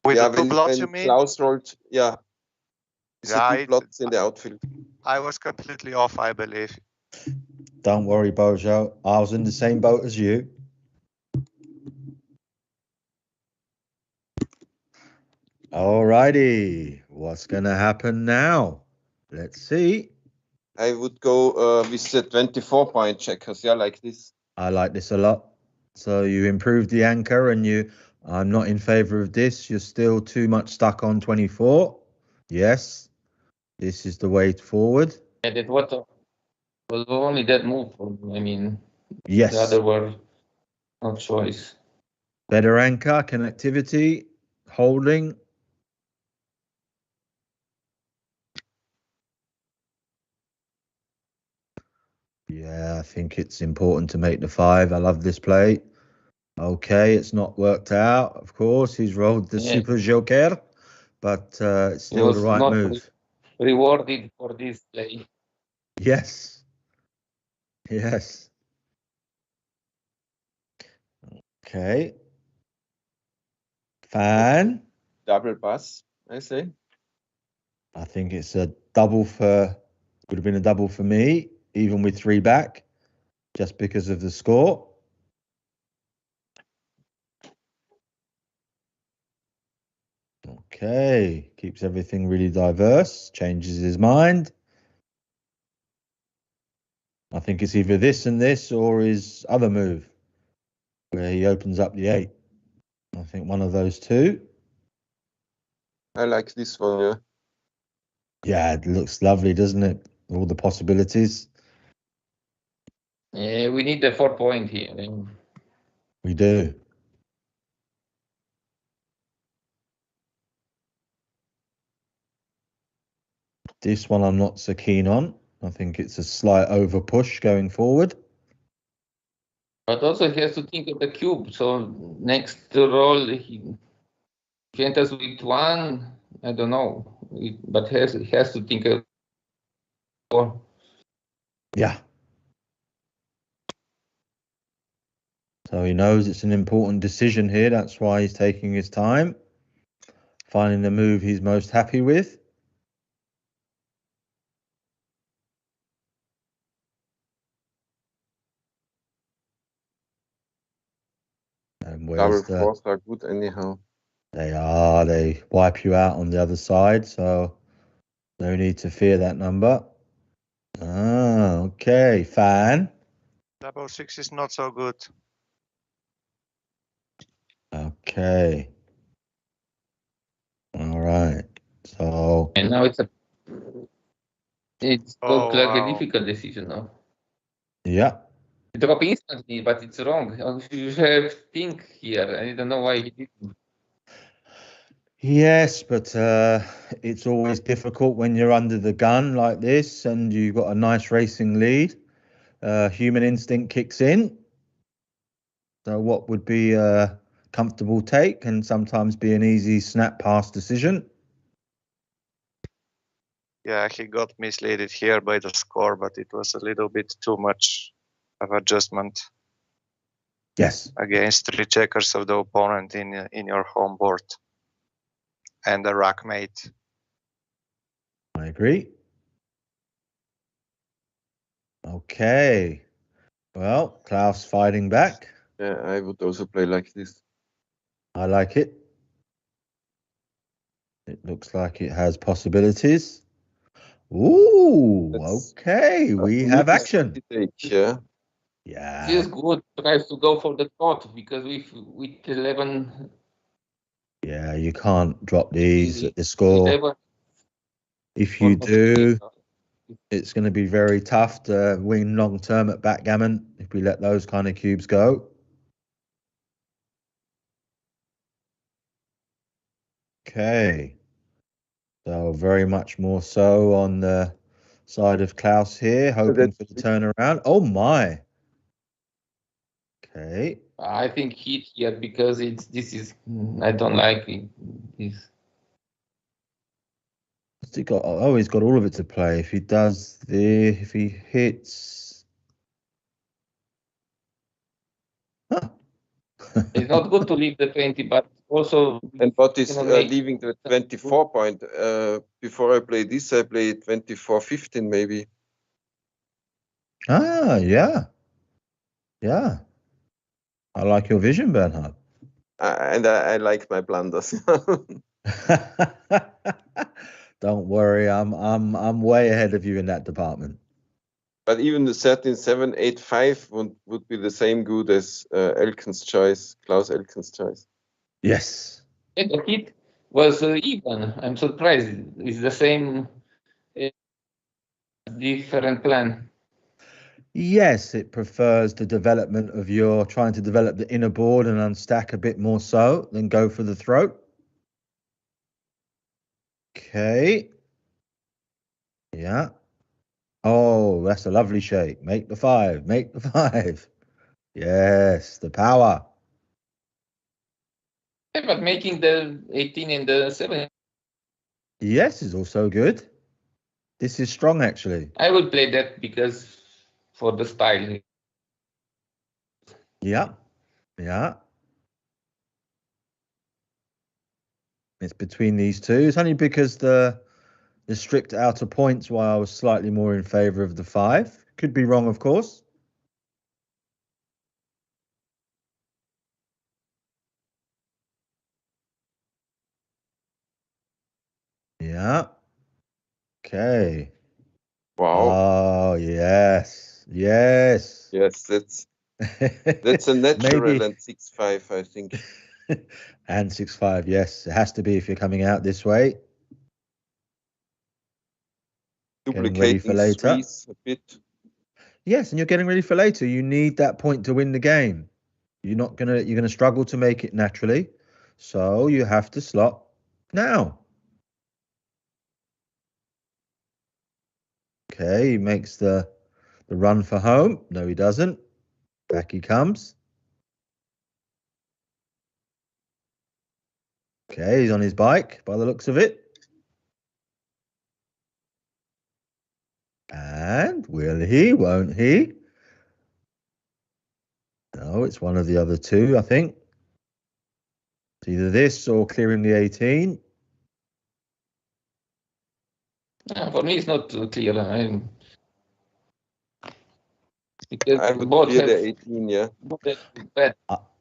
with Yeah, the two blocks, you mean? Klaus rolled, yeah. It's the two Yeah, plots in the outfield. I was completely off, I believe. Don't worry, Bojo. I was in the same boat as you. Alrighty. What's going to happen now? Let's see. I would go with the 24-point checkers, yeah, like this. I like this a lot. So you improved the anchor and I'm not in favor of this. You're still too much stuck on 24. Yes. This is the way forward. Yeah, that was only that move. I mean, Yes. the other were no choice. Better anchor, connectivity, holding. Yeah, I think it's important to make the 5. I love this play. Okay, it's not worked out. Of course, he's rolled the super joker, but it's still the right move. Rewarded for this play. Yes. Yes. Okay. Fan. Double pass, I say. I think it's a double would have been a double for me, even with 3 back, just because of the score. Okay, keeps everything really diverse, changes his mind. I think it's either this and this or his other move, where he opens up the 8. I think one of those two. I like this one, yeah. Yeah, it looks lovely, doesn't it? All the possibilities. Yeah, we need the 4-point here. We do. This one I'm not so keen on. I think it's a slight over push going forward. But also he has to think of the cube. So next roll, he enters with 1. I don't know, but he has to think of 4. Yeah. So he knows it's an important decision here. That's why he's taking his time, finding the move he's most happy with. And where's Double 4s are good anyhow. They wipe you out on the other side, so no need to fear that number. Ah, okay, fan. Double 6 is not so good. Okay. All right. So. And now it looks like wow. a difficult decision now. Yeah. Drop instantly, but it's wrong. You have think here. I don't know why he didn't. Yes, but it's always difficult when you're under the gun like this and you've got a nice racing lead. Human instinct kicks in. So what would be a comfortable take can sometimes be an easy snap pass decision. Yeah, he got misled here by the score, but it was a little bit too much of adjustment. Yes. Against 3 checkers of the opponent in your home board and a rack mate. I agree. Okay. Well, Klaus fighting back. Yeah, I would also play like this. I like it. It looks like it has possibilities. Ooh, okay. We have action. Yeah. Yeah. Feels good. Tries to go for the pot because with 11. Yeah, you can't drop these at the score. 11, If you do, it's going to be very tough to win long term at backgammon if we let those kind of cubes go. Okay. So very much more so on the side of Klaus here, hoping for the turnaround. Oh my. Okay. I think hit here because this is I don't like it. This. He's got all of it to play. If he does if he hits. Huh. It's not good to leave the 20, but also. And what is leaving the 24 point? Before I play this, I play 24-15 maybe. Ah, yeah. Yeah. I like your vision, Bernhard. And I like my blunders. Don't worry, I'm way ahead of you in that department. But even the 13-7-8-5 would be the same good as Elken's choice, Claus Elken's choice. Yes. And the hit was even. I'm surprised. It's the same, different plan. Yes, it prefers the development of your trying to develop the inner board and unstack a bit more so than go for the throat. Okay. Yeah. Oh, that's a lovely shape. Make the 5. Make the 5. Yes, the power. Yeah, but making the 18 and the 7. Yes, is also good. This is strong, actually. I would play that because for the style. Yeah. Yeah. It's between these two. It's only because the strict outer points why I was slightly more in favor of the 5. Could be wrong, of course. Yeah. Okay. Wow. Oh, yes. Yes. Yes, that's a natural and 6-5, I think. And 6-5, yes. It has to be if you're coming out this way. Getting ready for later. A bit. Yes, and you're getting ready for later. You need that point to win the game. You're gonna struggle to make it naturally. So you have to slot now. Okay, he makes the run for home. No, he doesn't. Back he comes. Okay, he's on his bike by the looks of it. And will he, won't he? No, it's one of the other two, I think. It's either this or clearing the 18. For me, it's not clear. Because I would clear the 18, yeah.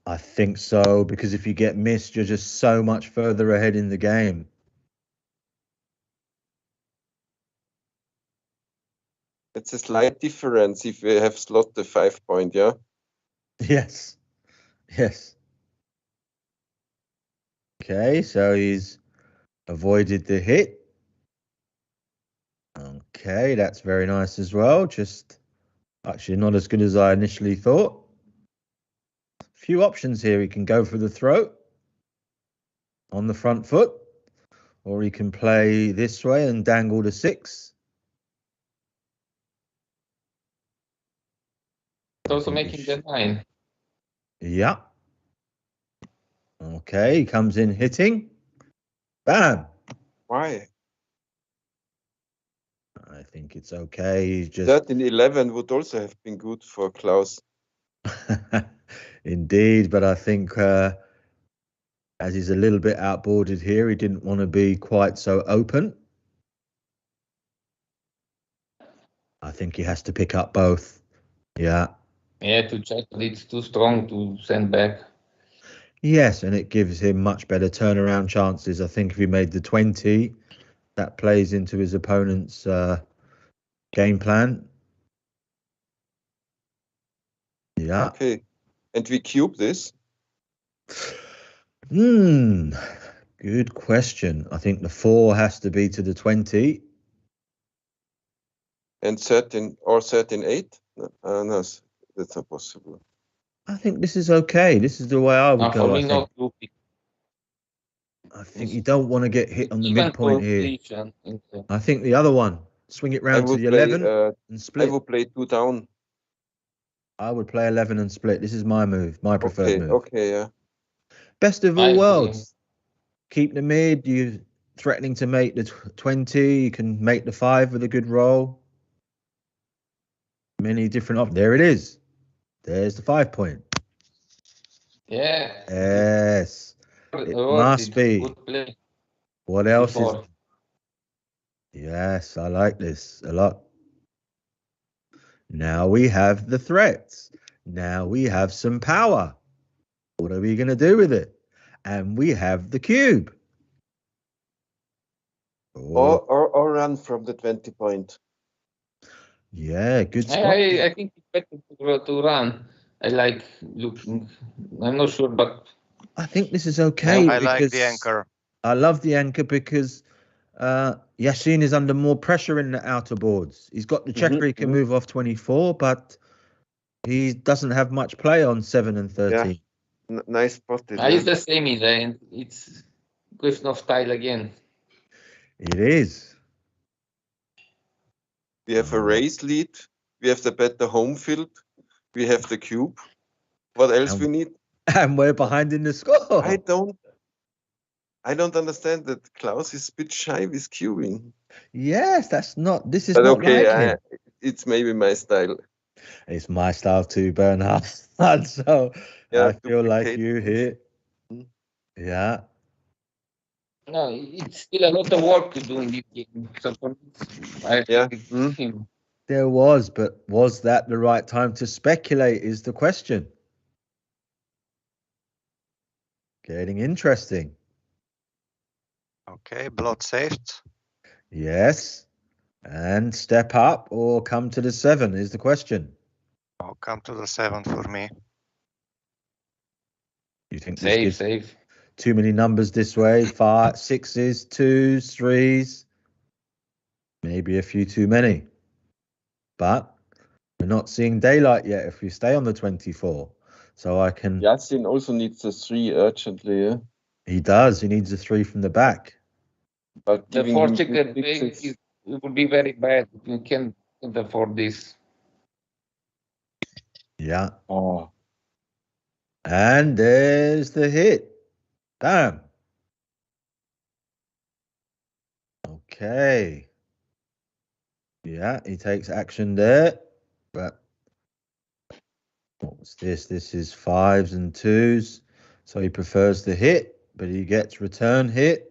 I think so, because if you get missed, you're just so much further ahead in the game. It's a slight difference if we have slot the 5 point, yeah? Yes. Yes. Okay, so he's avoided the hit. Okay, that's very nice as well. Just actually not as good as I initially thought. Few options here. He can go for the throat on the front foot, or he can play this way and dangle the 6. Also making the 9. Yeah. Okay, he comes in hitting. Bam. Why? I think it's okay. He's just 13-11 would also have been good for Claus. indeed, but I think as he's a little bit outboarded here, he didn't want to be quite so open. I think he has to pick up both. Yeah. Yeah, to check that it's too strong to send back. Yes, and it gives him much better turnaround chances. I think if he made the 20, that plays into his opponent's game plan. Yeah. Okay. And we cube this. Good question. I think the 4 has to be to the 20. And 13-8? No, that's not possible. I think this is okay. This is the way I would go. I think you don't want to get hit on the midpoint here. I think the other one, swing it round to the 11 and split. I would play 2 down. I would play 11 and split. This is my move, my preferred move. Okay, yeah. Best of all worlds. Keep the mid. You're threatening to make the 20. You can make the 5 with a good roll. Many different options. There it is. There's the 5 point. Yeah. Yes. It must be. What else is? Yes, I like this a lot. Now we have the threats. Now we have some power. What are we going to do with it? And we have the cube. Or run from the 20 point. Yeah, good spot. I think it's better to run. I like looking. I'm not sure, but I think this is okay. I like the anchor. I love the anchor because Yasin is under more pressure in the outer boards. He's got the checker. He can move off 24, but he doesn't have much play on 7 and 13. Yeah. Nice spot. It's the same in the end. It's question of style again. It is. We have a race lead. We have the better home field. We have the cube. What else we need? And we're behind in the score. I don't understand that Claus is a bit shy with cubing. Yes, this is but not okay, like him. It's maybe my style. It's my style too, Bernhard. So Yeah, I feel like you here. Yeah. No, it's still a lot of work to do in this game. So for him. There was, but was that the right time to speculate is the question. Getting interesting. Okay, blood saved. Yes. And step up or come to the 7 is the question. I'll come to the 7 for me. You think Save. Too many numbers this way? 5, 6s, 2s, 3s. Maybe a few too many. But we're not seeing daylight yet if we stay on the 24. So I can... Yasin also needs a 3 urgently, yeah? He does. He needs a 3 from the back. But the 4 ticket it would be very bad. You can't afford this. Yeah. Oh. And there's the hit. Bam. Okay. Yeah, he takes action there. But what's this? This is 5s and 2s. So he prefers the hit, but he gets return hit.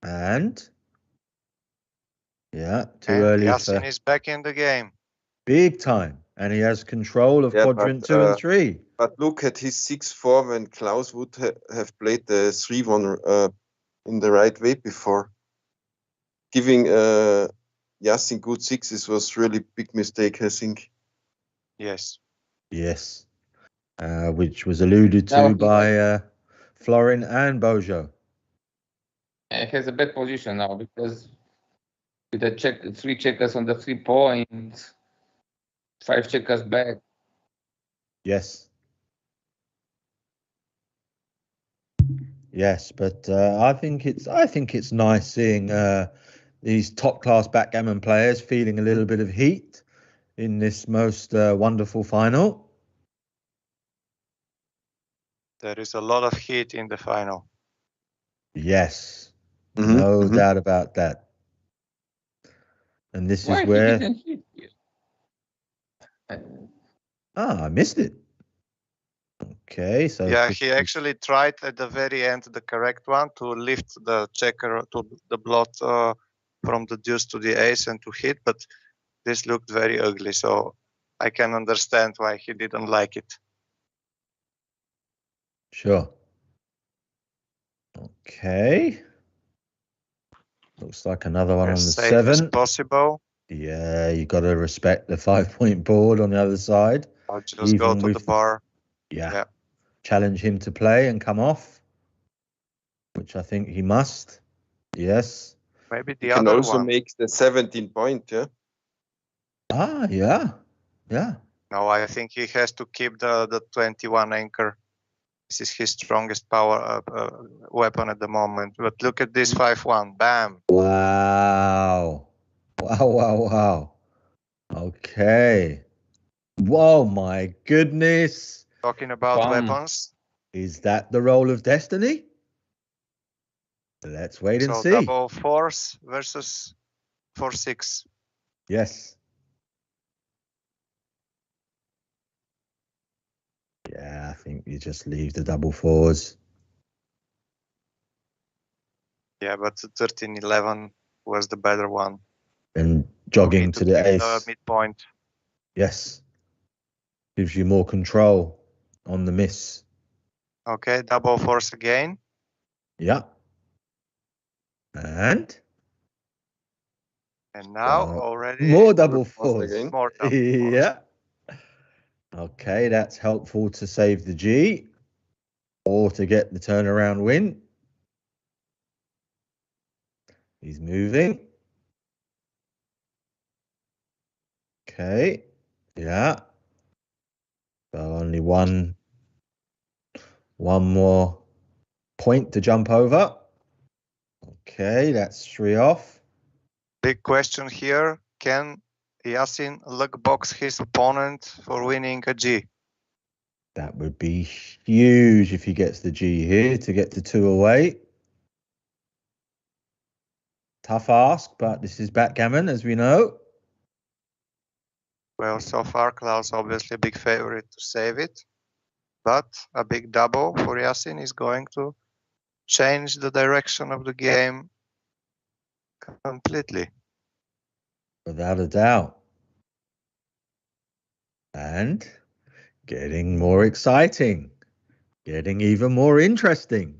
And yeah, too early. Yasin is back in the game. Big time. And he has control of quadrant 2 and 3. But look at his 6-4 when Claus would have played the 3-1 in the right way before. Giving Yasin good 6s was really big mistake, I think. Yes. Yes. Which was alluded to by Florin and Bojo. He has a bad position now because with the three checkers on the 3 points, 5 checkers back. Yes. Yes, but I think it's nice seeing these top-class backgammon players feeling a little bit of heat in this most wonderful final. There is a lot of heat in the final. Yes, Mhm, no mhm. doubt about that. And this Why is he where didn't hit here? I missed it. Okay, so Yeah, he actually tried at the very end the correct one to lift the checker to the blot from the deuce to the ace and to hit, but this looked very ugly. So I can understand why he didn't like it. Sure. Okay. Looks like another one As on the safe as 7. possible. Yeah, you got to respect the 5-point board on the other side. I'll just go Even to the with bar. Yeah. Challenge him to play and come off, which I think he must. Yes. Maybe the You can other also one. make the 17 point, yeah? Ah, yeah. Yeah. No, I think he has to keep the 21 anchor. This is his strongest power weapon at the moment. But look at this 5-1. Bam. Wow. Wow, wow, wow. Okay. Whoa, my goodness. Talking about Bam. weapons. Is that the role of destiny? Let's wait and So see. double 4s versus 4-6. Yes. Yeah, I think you just leave the double 4s. Yeah, but the 13-11 was the better one. And jogging Need to the keep ace. midpoint. Yes. Gives you more control on the miss. Okay, double 4s again. Yeah. And now already more double Fours 4s. again. more double 4s. Yeah. Okay, that's helpful to save the G or to get the turnaround win. He's moving. Okay. Yeah. So only one more point to jump over. Okay, that's 3 off. Big question here. Can Yasin luck box his opponent for winning a G? That would be huge if he gets the G here to get the 2 away. Tough ask, but this is backgammon, as we know. Well, so far, Klaus obviously a big favorite to save it. But a big double for Yasin is going to change the direction of the game completely. Without a doubt. And getting more exciting. Getting even more interesting.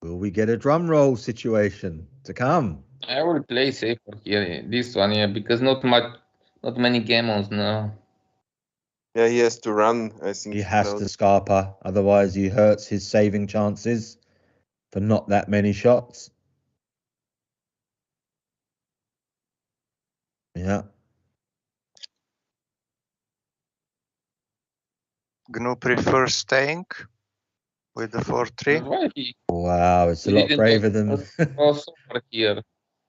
Will we get a drum roll situation to come? I will play safer here, this one, yeah, because not many gammons now. Yeah, he has to run, I think. He has Klaus. to scarper, otherwise he hurts his saving chances for not that many shots. Yeah. GNU prefers staying with the 4-3. Why he Wow, it's a lot didn't braver than cross over here?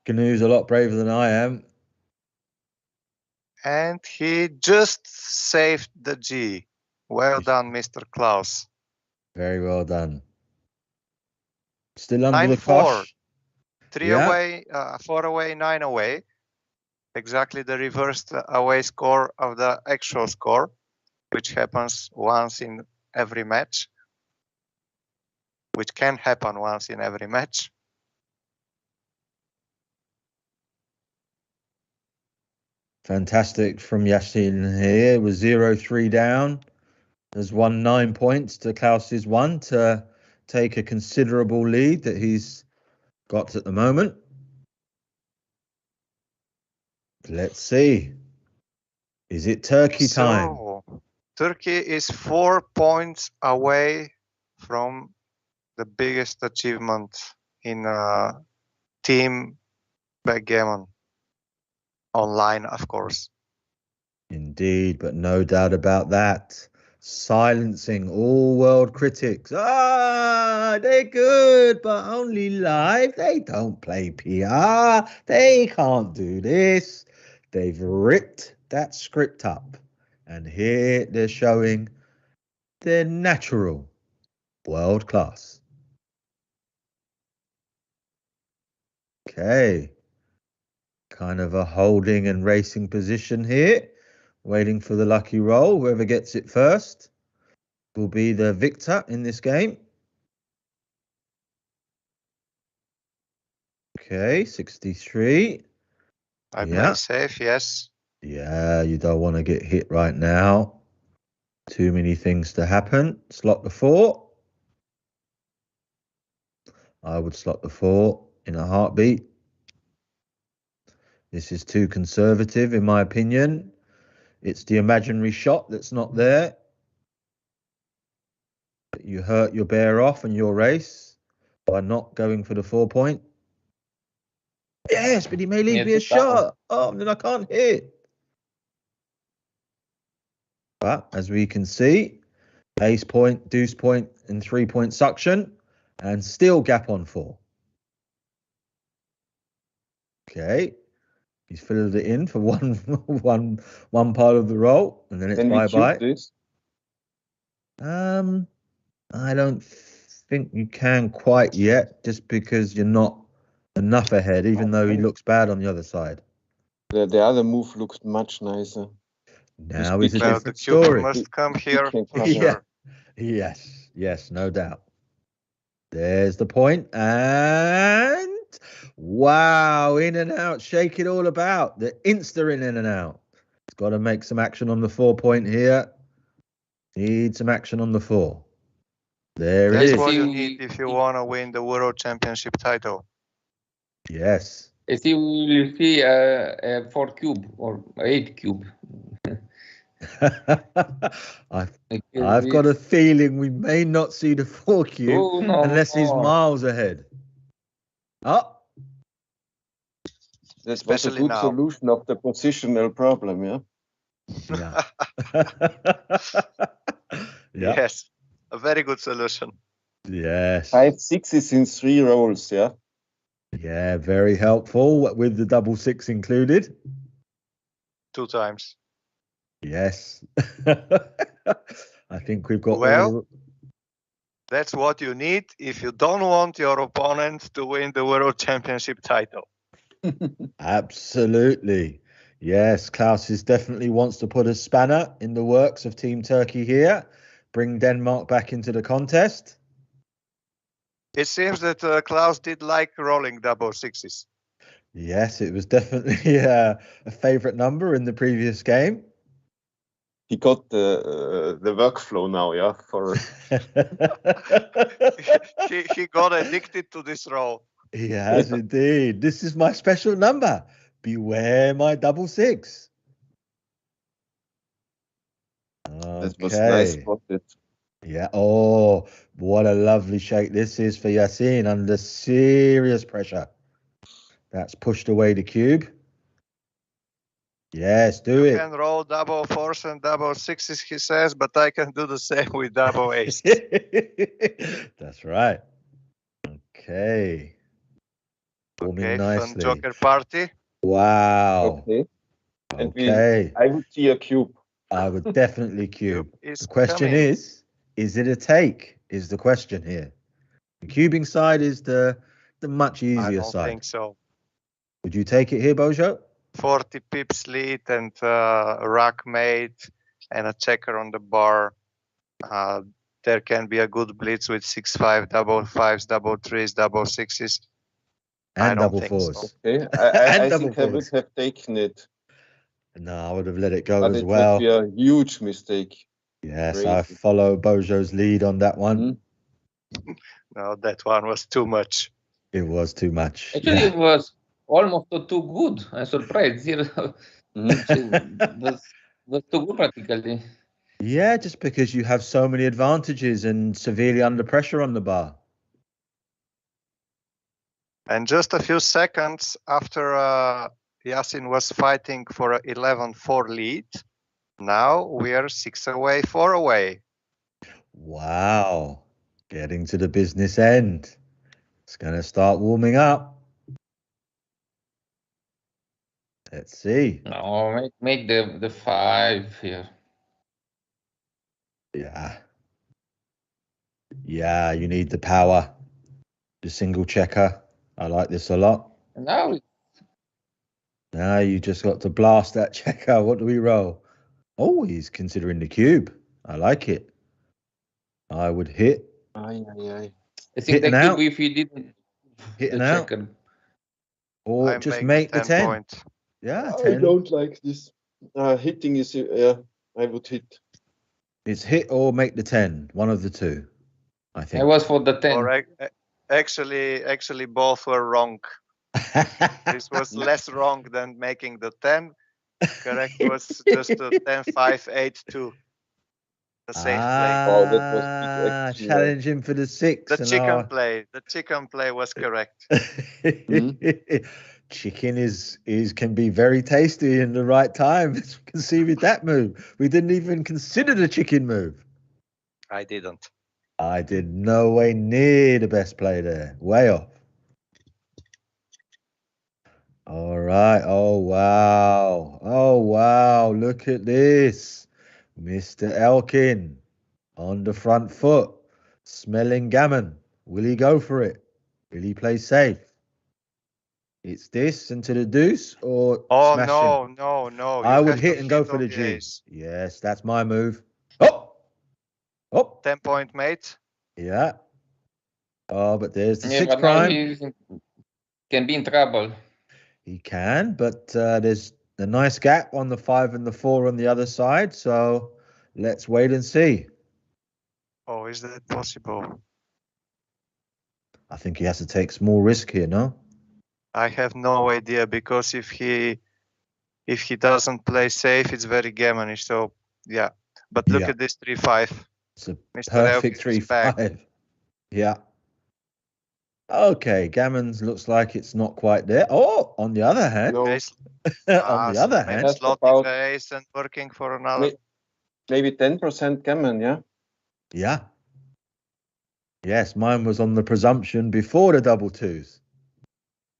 GNU's a lot braver than I am. And he just saved the G. Well done, Mr. Klaus. Very well done. Still under the 9-4. cosh. 3 Yeah. away, 4 away, 9 away. Exactly the reversed away score of the actual score, which happens once in every match. Which can happen once in every match. Fantastic from Yasin here. It was 0-3 down. Has won 9 points to Klaus's 1 to take a considerable lead that he's got at the moment. Let's see. Is it Turkey time? So, Turkey is 4 points away from the biggest achievement in team backgammon online, of course. Indeed, but no doubt about that. Silencing all world critics. They're good, but only live. They don't play PR. They can't do this. They've ripped that script up. And here they're showing their natural world class. Okay. Kind of a holding and racing position here. Waiting for the lucky roll. Whoever gets it first will be the victor in this game. Okay, 63. I play safe, yes. Yeah, you don't want to get hit right now. Too many things to happen. Slot the 4. I would slot the 4 in a heartbeat. This is too conservative, in my opinion. It's the imaginary shot that's not there. You hurt your bear off in your race by not going for the 4 point. Yes, but he may leave me a shot. Oh, then I can't hit. But as we can see, ace point, deuce point, and 3 point suction, and still gap on 4. Okay, he's filled it in for one part of the roll, and then it's bye-bye. I don't think you can quite yet, just because you're not enough ahead, even though he looks bad on the other side. The other move looks much nicer. Now is a different the story. cube must come here for sure. Yes, no doubt. There's the point, and wow, in and out, shake it all about. The insta in and out. It's got to make some action on the 4 point here. Need some action on the 4. There it is. That's what you need if you want to win the World Championship title. Yes. I see we will see a 4 cube or 8 cube. I've got a feeling we may not see the 4 cube unless he's miles ahead. Oh, That was a good solution of the positional problem, yeah? Yeah. Yes, a very good solution. Yes. 5 6s in 3 rolls, yeah? Yeah, very helpful with the double 6 included. 2 times. Yes. I think we've got that's what you need if you don't want your opponent to win the World Championship title. Absolutely. Yes, Claus definitely wants to put a spanner in the works of Team Turkey here, bring Denmark back into the contest. It seems that Claus did like rolling double 6s. Yes, it was definitely a favorite number in the previous game. He got the workflow now, yeah? He got addicted to this roll. He has indeed. This is my special number. Beware my double 6. That was nice spotted. Yeah. Oh, what a lovely shake this is for Yasin under serious pressure. That's pushed away the cube. Yes, do it. You can roll double 4s and double 6s, he says, but I can do the same with double 8s. That's right. Okay. Okay, fun joker party. Wow. Okay. I would see a cube. I would definitely cube. The question is it a take? Is the question here. The cubing side is the much easier side. I don't think so. Would you take it here, Bojo? 40 pips lead and rack mate and a checker on the bar. There can be a good blitz with 6-5, double 5s, double 3s, double 6s. And double 4s. So. Okay, I think I would have taken it. No, I would have let it go but as well. It would be a huge mistake. Yes, Crazy. I follow Bojo's lead on that one. No, that one was too much. It was too much. Actually, it was almost too good. I'm surprised. Was too good practically. Yeah, just because you have so many advantages and severely under pressure on the bar. And just a few seconds after Yasin was fighting for a 11-4 lead, now we are 6 away, 4 away. Wow. Getting to the business end. It's going to start warming up. Let's see. No, make the 5 here. Yeah. Yeah, you need the power. The single checker. I like this a lot. Now Now you just got to blast that checker. What do we roll? Oh, he's considering the cube. I like it. I would hit. I think Hitting the out. cube if he didn't Hitting the out. checker. Or I just make the 10. Point. Yeah, I 10. don't like this. Hitting is, I would hit. It's hit or make the 10. One of the two, I think. I was for the 10. Or actually, both were wrong. This was less wrong than making the 10. Correct was just a 10-5-8-2. The safe play. Oh, that was big action, yeah. Challenging for the 6. The chicken play. The chicken play was correct. Chicken can be very tasty in the right time. As you can see with that move. We didn't even consider the chicken move. I didn't. I did no way near the best play there. Way off. All right. Oh, wow. Oh, wow. Look at this. Mr. Elken on the front foot, smelling gammon. Will he go for it? Will he play safe? It's this into the deuce or Oh, smashing? no. I You would have to hit and go for on the G. ace. Yes, that's my move. Oh! 10-point mate. Yeah. Oh, but there's the Yeah, 6 but now prime. he can be in trouble. He can, but there's a nice gap on the 5 and the 4 on the other side. So let's wait and see. Oh, is that possible? I think he has to take small risk here, no? I have no idea because if he doesn't play safe, it's very gammonish. So yeah, but look at this 3-5. It's a Mr. perfect Elken is back. 3-5. Yeah. Okay, Gammons looks like it's not quite there. Oh, on the other hand, No. on the other hand, That's slotting about- the ace and working for another. Maybe 10% gammon, yeah? yeah. Yes, mine was on the presumption before the double 2s.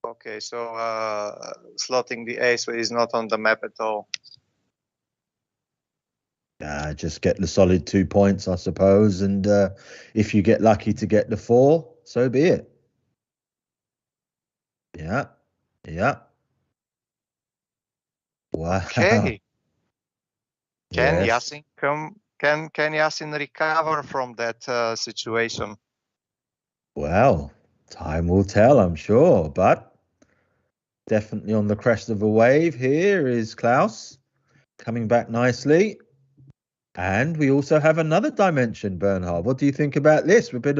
Okay, so slotting the ace is not on the map at all. Just get the solid 2 points, I suppose. And if you get lucky to get the 4, so be it. Yeah. Wow. Okay. Can Yes. Yasin can Yasin recover from that situation? Well, time will tell, I'm sure, but definitely on the crest of a wave here is Claus coming back nicely. And we also have another dimension, Bernhard. What do you think about this? A bit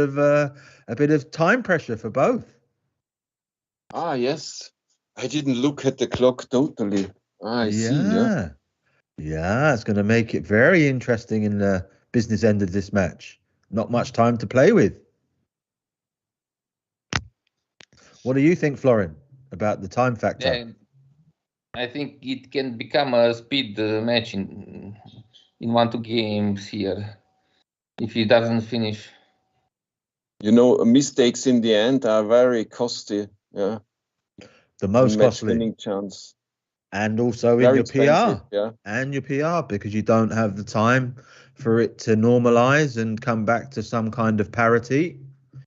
of time pressure for both. Yes. I didn't look at the clock totally. I see, yeah. Yeah, it's going to make it very interesting in the business end of this match. Not much time to play with. What do you think, Florin, about the time factor? Yeah, I think it can become a speed match in 1-2 games here if he doesn't finish. Mistakes in the end are very costly. Yeah. The most costly. Winning chance. And also Very in your PR. Yeah. And your PR, because you don't have the time for it to normalize and come back to some kind of parity.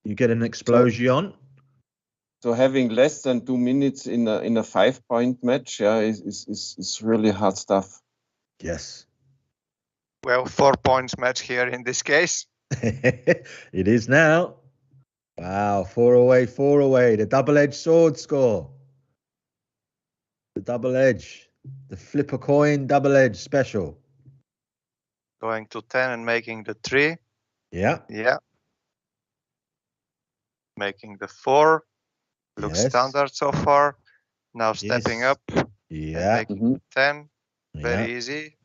You get an explosion. So having less than 2 minutes in a 5-point match, is really hard stuff. Yes. Well, 4 points match here in this case. It is now. Wow, 4 away. The double-edged sword score. The double edge. The flip a coin double-edge special. Going to 10 and making the 3. Yeah. Making the 4. Looks standard so far. Now stepping up. Yeah. And making 10. Very easy.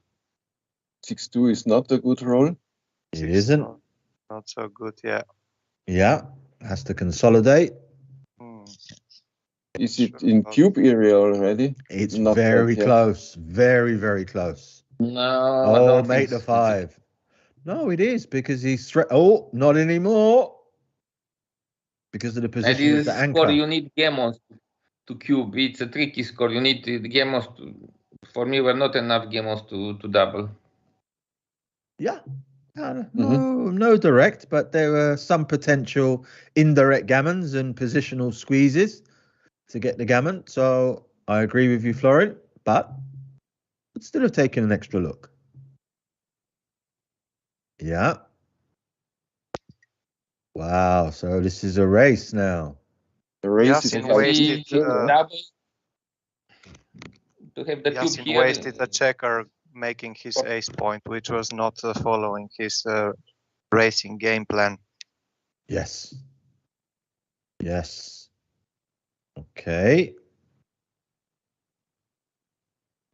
6-2 is not a good roll. It isn't. Not so good, yeah. Yeah, has to consolidate. Is it in cube area already? It's Not very that yet. close. Very, very close. No, I Oh, don't mate think to so. 5. No, it is because he's oh, not anymore. Because of the And position of this the score, anchor. you need gamos to cube. It's a tricky score. You need the gamos to. For me, were not enough gamos to double. Yeah. No direct, but there were some potential indirect gammons and positional squeezes to get the gammon. So I agree with you, Florin, but would still have taken an extra look. Yeah. Wow. So this is a race now. The race is Yasin quite wasted, double to have the cube Yasin here. wasted a checker making his ace point, which was not following his racing game plan. Yes. Yes. Okay.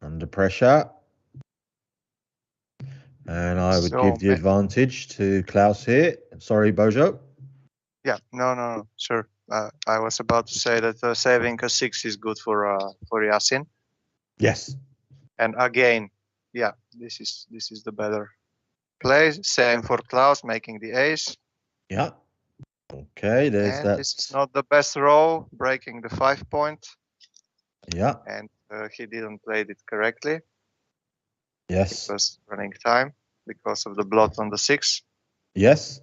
Under pressure. And I would give the advantage to Klaus here. Sorry, Bojo. Yeah, no, sure. I was about to say that saving a 6 is good for Yasin. Yes. And again, yeah, this is the better play. Same for Klaus making the ace. Yeah. Okay, there's and that. This is not the best row, breaking the 5 point. Yeah. And he didn't play it correctly. Yes. It was running time because of the blot on the 6. Yes.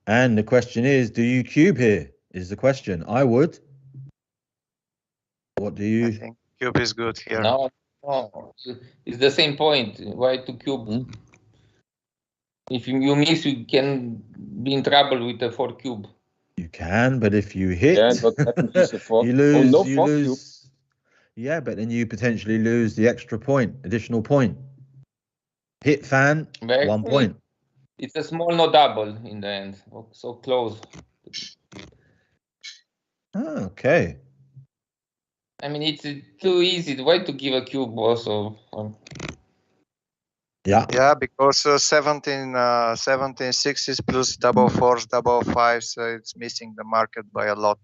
And the question is, do you cube here? Is the question. I would. What do you? I think cube is good here. No, it's the same point. Why to cube? If you miss, you can be in trouble with the 4 cube. You can, but if you hit, yeah, what happens is a 4? you lose. Oh, no, you 4 lose. cube. Yeah, but then you potentially lose the extra point, additional point. Hit fan, But 1 point. It's a small no double in the end. So close. Okay. I mean, it's too easy. Why to give a cube also? Yeah, because 17 sixes plus double fours, double fives, so it's missing the market by a lot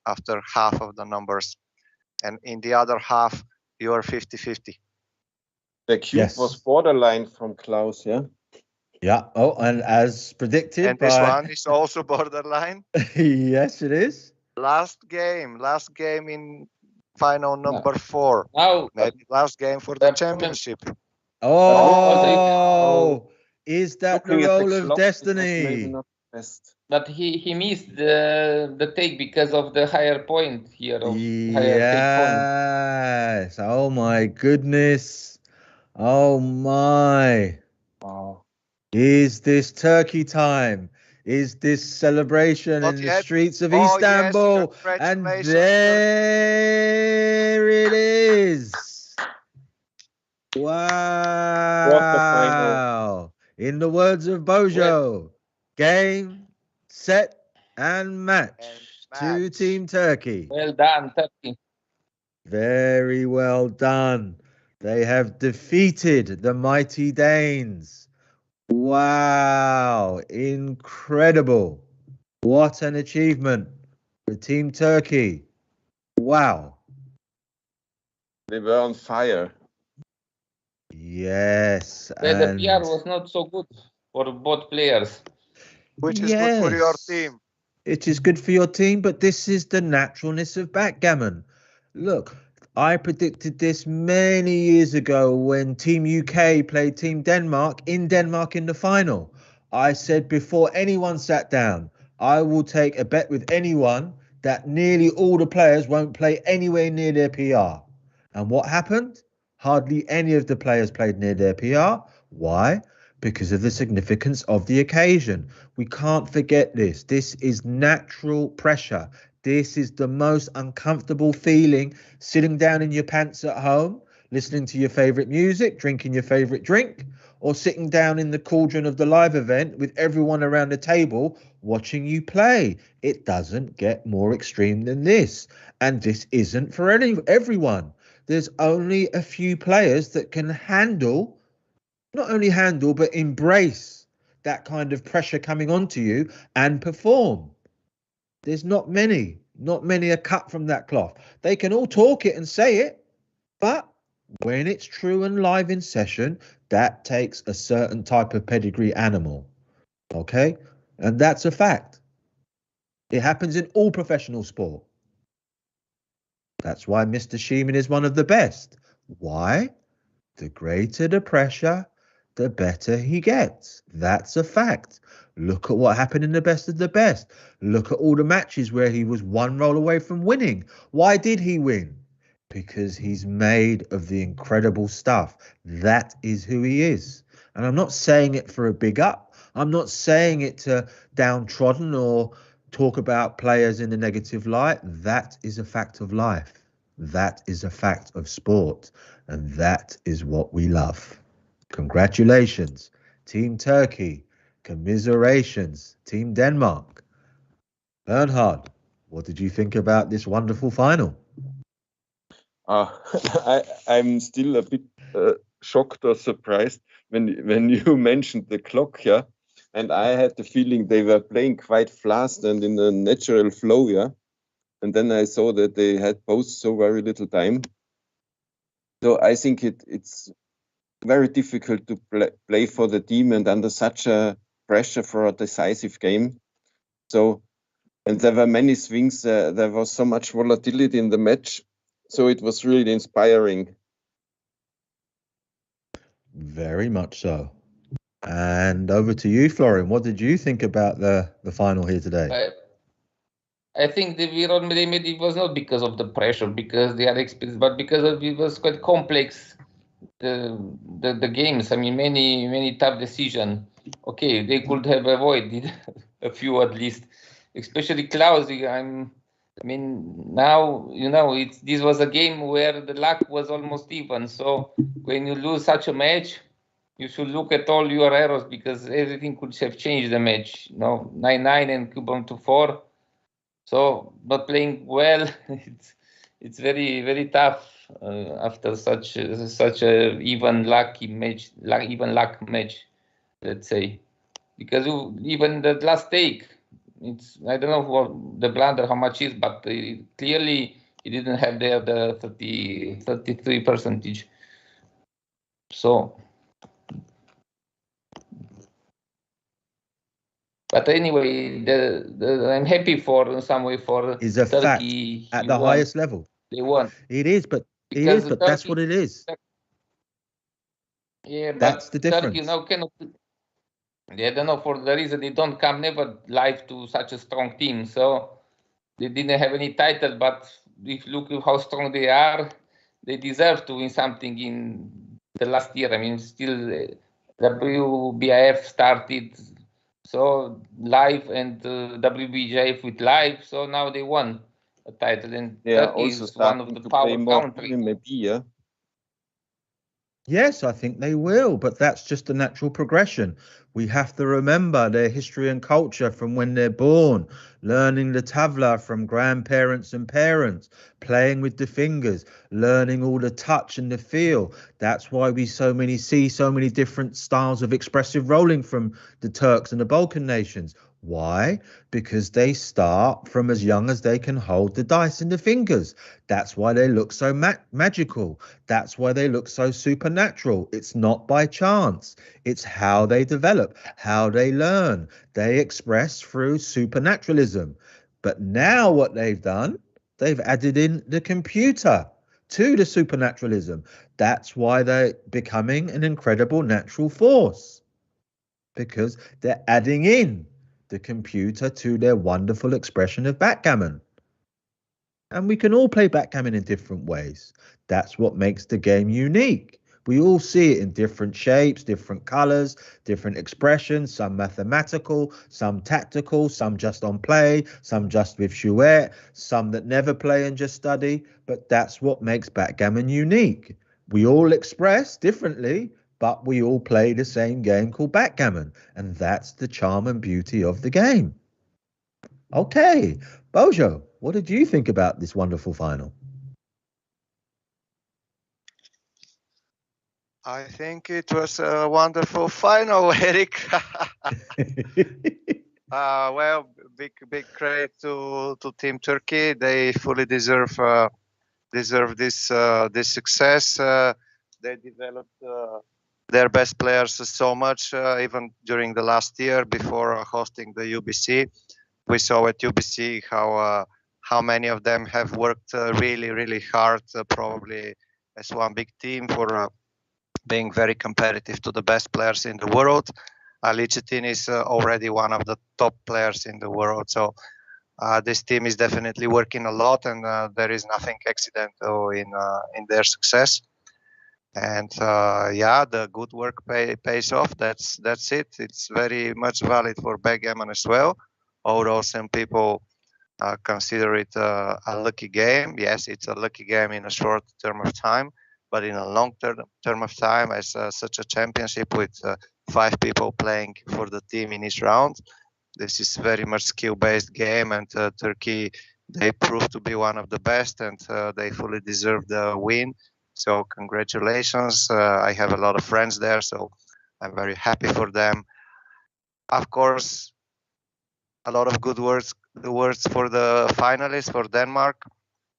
after half of the numbers. And in the other half, you are 50-50. The cube was borderline from Klaus, yeah? Yeah. Oh, and as predicted and this one is also borderline. Yes, it is. Last game in final number 4. Now, maybe last game for the championship. Oh, is that the Looking at roll of clock, destiny? maybe not best. But he missed the take because of the higher point here. Of higher take point. Yes. Oh my goodness. Oh my. Wow. Is this turkey time? Is this celebration Not in the yet. streets of Oh, Istanbul? yes, And congratulations, there it is. Wow. In the words of Bojo, game, set, and match to Team Turkey. Well done, Turkey. Very well done. They have defeated the mighty Danes. Wow. Incredible. What an achievement for Team Turkey. Wow. They were on fire. Yes. Well, the PR was not so good for both players. Which is good for your team. It is good for your team, but this is the naturalness of backgammon. Look, I predicted this many years ago when Team UK played Team Denmark in the final. I said before anyone sat down, I will take a bet with anyone that nearly all the players won't play anywhere near their PR. And what happened? Hardly any of the players played near their PR. Why? Because of the significance of the occasion. We can't forget this. This is natural pressure. This is the most uncomfortable feeling, sitting down in your pants at home, listening to your favorite music, drinking your favorite drink, or sitting down in the cauldron of the live event with everyone around the table watching you play. It doesn't get more extreme than this. And this isn't for everyone. There's only a few players that can handle Not only handle, but embrace that kind of pressure coming onto you and perform. There's not many are cut from that cloth. They can all talk it and say it, but when it's true and live in session, that takes a certain type of pedigree animal. Okay? And that's a fact. It happens in all professional sport. That's why Mr. Sheeman is one of the best. Why? The greater the pressure, the better he gets. That's a fact. Look at what happened in the best of the best. Look at all the matches where he was one roll away from winning. Why did he win? Because he's made of the incredible stuff. That is who he is. And I'm not saying it for a big up. I'm not saying it to downtrodden or talk about players in a negative light. That is a fact of life. That is a fact of sport. And that is what we love. Congratulations, Team Turkey. Commiserations, Team Denmark. Bernhard, what did you think about this wonderful final? I'm still a bit shocked or surprised when you mentioned the clock, yeah. And I had the feeling they were playing quite fast and in a natural flow, yeah. And then I saw that they had both so very little time. So I think it's very difficult to play for the team and under such a pressure for a decisive game. So, and there were many swings. There was so much volatility in the match. So it was really inspiring. Very much so. And over to you, Florin. What did you think about the final here today? I think they made it was not because of the pressure, because they are experienced, but because of it was quite complex. The games. I mean, many tough decisions. Okay, they could have avoided a few at least, especially Klaus. I mean, now this was a game where the luck was almost even. So when you lose such a match, you should look at all your errors, because everything could have changed the match. 9-9 and Kuban to 4. So not playing well, it's very, very tough after such a even luck match, let's say, because even the last take, I don't know what the blunder how much is, but clearly he didn't have there the 33%. So. But anyway, I'm happy for some way for is a Turkey fact at the highest level. They won. It is, but Turkey, that's what it is. Yeah, that's the difference. Turkey now cannot. I don't know, for the reason they don't come never live to such a strong team, so they didn't have any title. But if you look at how strong they are, they deserve to win something in the last year. I mean, still WBIF started. So live and WBIF with live. So now they won a title, and Turkey is one of the power countries. Maybe, yeah. Yes, I think they will, but that's just the natural progression. We have to remember their history and culture from when they're born, learning the tavla from grandparents and parents, playing with the fingers, learning all the touch and the feel. That's why we see so many different styles of expressive rolling from the Turks and the Balkan nations. Why? Because they start from as young as they can hold the dice in the fingers. That's why they look so magical. That's why they look so supernatural. It's not by chance. It's how they develop, how they learn. They express through supernaturalism. But now what they've done, they've added in the computer to the supernaturalism. That's why they're becoming an incredible natural force, because they're adding in the computer to their wonderful expression of backgammon. And we can all play backgammon in different ways. That's what makes the game unique. We all see it in different shapes, different colors, different expressions, some mathematical, some tactical, some just on play, some just with chouette, some that never play and just study. But that's what makes backgammon unique. We all express differently, but we all play the same game called backgammon. And that's the charm and beauty of the game. Okay, Bojo, what did you think about this wonderful final? I think it was a wonderful final, Eric. Well, big credit to Team Turkey. They fully deserve this success. They developed their best players so much, even during the last year before hosting the UBC. We saw at UBC how many of them have worked really hard, probably as one big team for being very competitive to the best players in the world. Licetin is already one of the top players in the world. So this team is definitely working a lot, and there is nothing accidental in their success. And the good work pays off. That's it. It's very much valid for backgammon as well. Although some people consider it a lucky game. Yes, it's a lucky game in a short term of time, but in a long term of time, as such a championship with 5 people playing for the team in each round, this is very much skill-based game, and Turkey, they proved to be one of the best, and they fully deserve the win. So congratulations. I have a lot of friends there, so I'm very happy for them. Of course, a lot of good words for the finalists, for Denmark,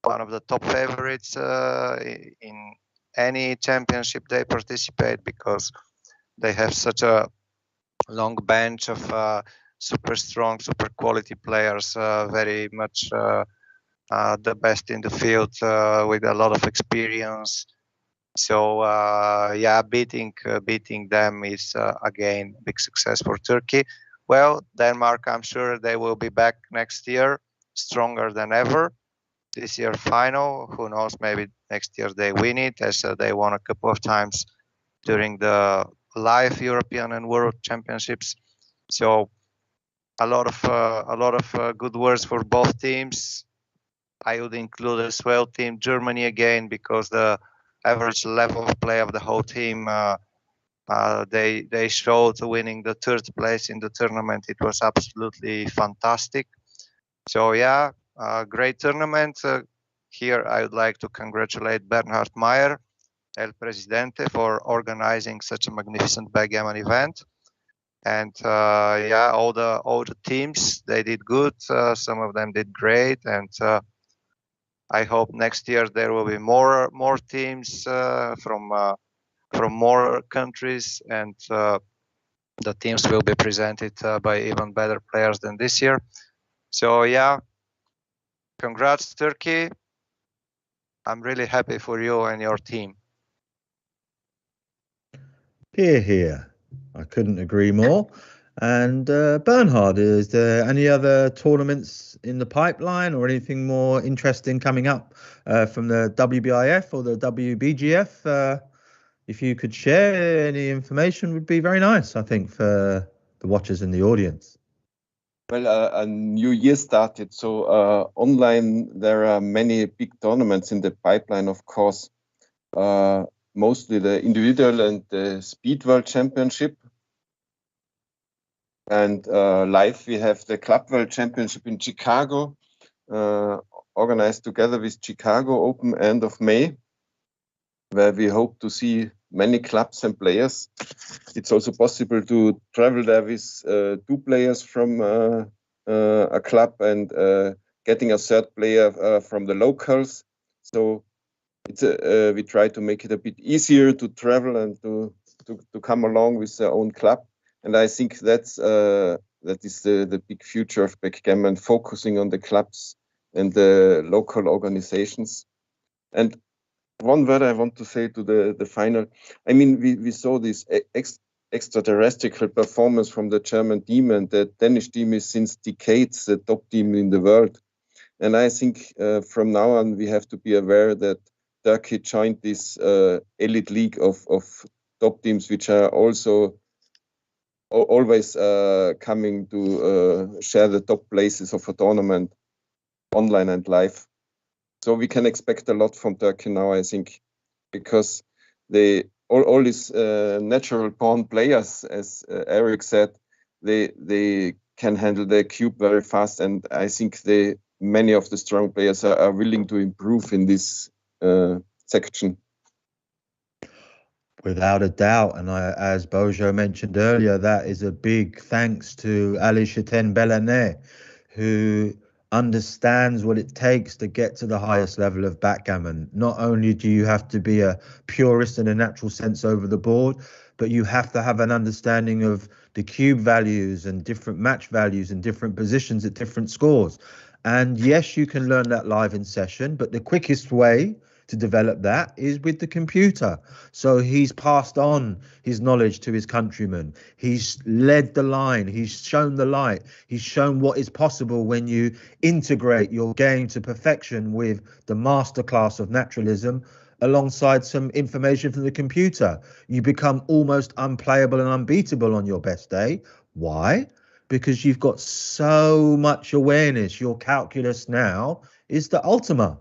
one of the top favorites in any championship they participate, because they have such a long bench of super strong, super quality players, very much the best in the field, with a lot of experience. So beating them is again big success for Turkey. Well, Denmark, I'm sure they will be back next year, stronger than ever. This year final, who knows, maybe next year they win it, as they won a couple of times during the live European and World Championships. So a lot of good words for both teams. I would include as well Team Germany again, because the average level of play of the whole team, they showed winning the 3rd place in the tournament. It was absolutely fantastic. So great tournament. Here I would like to congratulate Bernhard Meyer, El Presidente, for organizing such a magnificent backgammon event. And all the teams, they did good. Some of them did great, and I hope next year there will be more teams from more countries, and the teams will be presented by even better players than this year. So congrats Turkey. I'm really happy for you and your team. Hear, hear. I couldn't agree more. And Bernhard, is there any other tournaments in the pipeline or anything more interesting coming up from the WBIF or the WBGF? If you could share any information, would be very nice, I think, for the watchers in the audience. Well, a new year started, so online there are many big tournaments in the pipeline, of course. Mostly the individual and the Speed World Championship. And live we have the Club World Championship in Chicago, organized together with Chicago Open end of May, where we hope to see many clubs and players. It's also possible to travel there with 2 players from a club and getting a 3rd player from the locals. So it's we try to make it a bit easier to travel and to come along with their own club. And I think that is the big future of backgammon, focusing on the clubs and the local organizations. And one word I want to say to the final. I mean, we saw this extraterrestrial performance from the German team, and the Danish team is since decades the top team in the world. And I think from now on we have to be aware that Turkey joined this elite league of top teams, which are also always coming to share the top places of a tournament, online and live. So we can expect a lot from Turkey now, I think, because all these natural born players, as Eric said, they can handle the cube very fast, and I think many of the strong players are willing to improve in this section. Without a doubt, and as Bojo mentioned earlier, that is a big thanks to Ali Shiten Belanet, who understands what it takes to get to the highest level of backgammon. Not only do you have to be a purist in a natural sense over the board, but you have to have an understanding of the cube values and different match values and different positions at different scores. And yes, you can learn that live in session, but the quickest way to develop that is with the computer. So he's passed on his knowledge to his countrymen. He's led the line. He's shown the light. He's shown what is possible when you integrate your game to perfection with the masterclass of naturalism alongside some information from the computer. You become almost unplayable and unbeatable on your best day. Why? Because you've got so much awareness. Your calculus now is the ultima.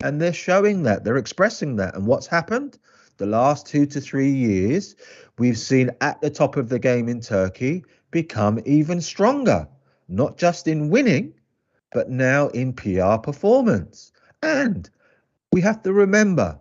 And they're showing that, they're expressing that. And what's happened? The last 2 to 3 years, we've seen at the top of the game in Turkey become even stronger, not just in winning, but now in PR performance. And we have to remember,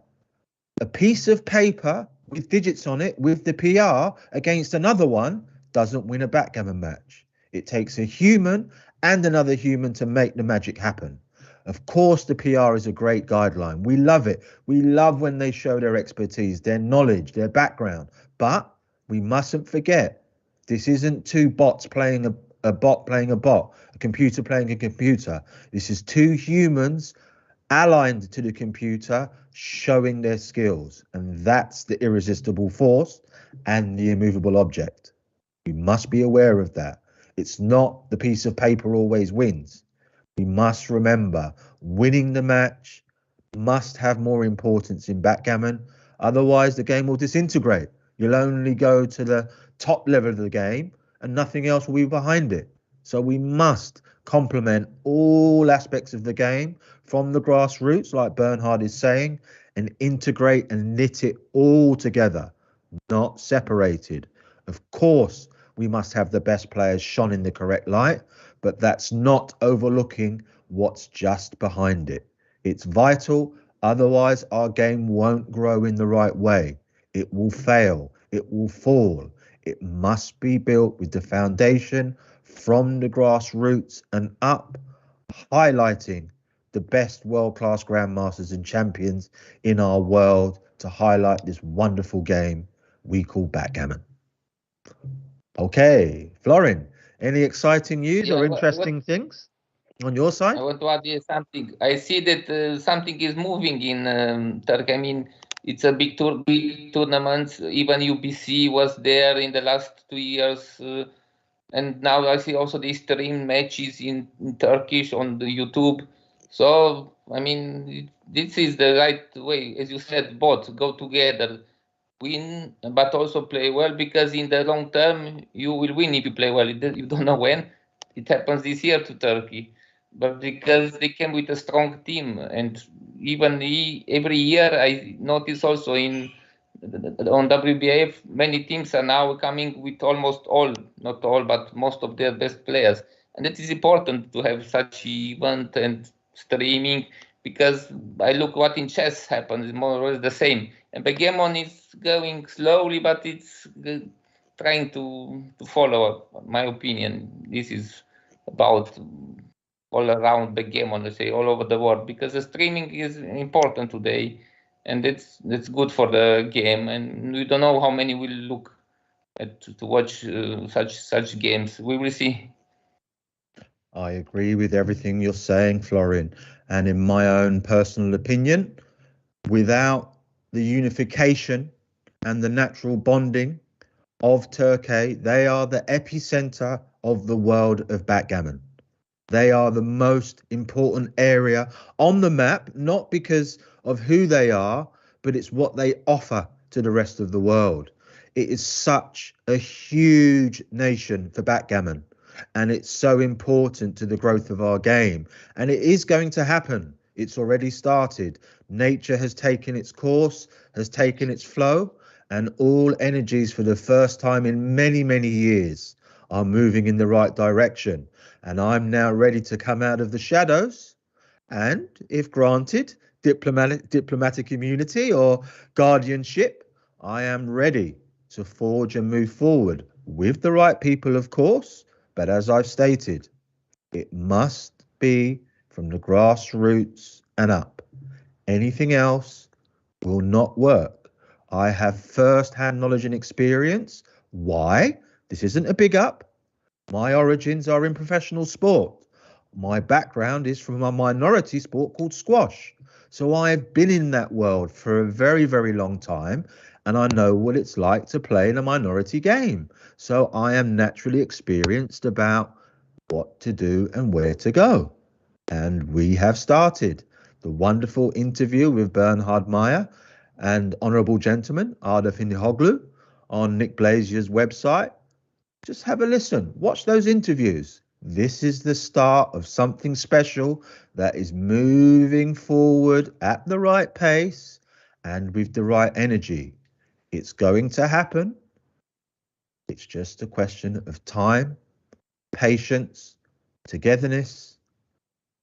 a piece of paper with digits on it with the PR against another one doesn't win a backgammon match. It takes a human and another human to make the magic happen. Of course, the PR is a great guideline. We love it. We love when they show their expertise, their knowledge, their background. But we mustn't forget, this isn't two bots playing a bot playing a bot, a computer playing a computer. This is two humans aligned to the computer showing their skills. And that's the irresistible force and the immovable object. We must be aware of that. It's not the piece of paper always wins. We must remember, winning the match must have more importance in backgammon. Otherwise, the game will disintegrate. You'll only go to the top level of the game and nothing else will be behind it. So we must complement all aspects of the game from the grassroots, like Bernhard is saying, and integrate and knit it all together, not separated. Of course, we must have the best players shone in the correct light, but that's not overlooking what's just behind it. It's vital, otherwise our game won't grow in the right way. It will fail, it will fall. It must be built with the foundation from the grassroots and up, highlighting the best world-class grandmasters and champions in our world to highlight this wonderful game we call backgammon. Okay, Florin, any exciting news or interesting things on your side? I want to add something. I see that something is moving in Turkey. I mean, it's a big tournament. Even UBC was there in the last 2 years. And now I see also the stream matches in Turkish on the YouTube. So, I mean, this is the right way. As you said, both go together. Win, but also play well, because in the long term you will win if you play well. You don't know when. It happens this year to Turkey, but because they came with a strong team, and even every year I notice also on WBIF many teams are now coming with almost all, not all, but most of their best players, and it is important to have such event and streaming, because I look what in chess happens, more or less the same. And backgammon is going slowly, but it's trying to follow, my opinion. This is about all around backgammon, let's say, all over the world, because the streaming is important today, and it's good for the game. And we don't know how many will look at to watch such games. We will see. I agree with everything you're saying, Florin. And in my own personal opinion, without the unification and the natural bonding of Turkey, they are the epicenter of the world of backgammon. They are the most important area on the map, not because of who they are, but it's what they offer to the rest of the world. It is such a huge nation for backgammon, and it's so important to the growth of our game. And it is going to happen. It's already started. Nature has taken its course, has taken its flow, and all energies for the first time in many, many years are moving in the right direction. And I'm now ready to come out of the shadows and, if granted, diplomatic immunity or guardianship, I am ready to forge and move forward with the right people, of course. But as I've stated, it must be from the grassroots and up. Anything else will not work. I have first-hand knowledge and experience. Why? This isn't a big up. My origins are in professional sport. My background is from a minority sport called squash. So I've been in that world for a very, very long time, and I know what it's like to play in a minority game. So I am naturally experienced about what to do and where to go. And we have started the wonderful interview with Bernhard Meyer and Honourable Gentleman Arda Finihoglu on Nick Blazier's website. Just have a listen, watch those interviews. This is the start of something special that is moving forward at the right pace and with the right energy. It's going to happen. It's just a question of time, patience, togetherness,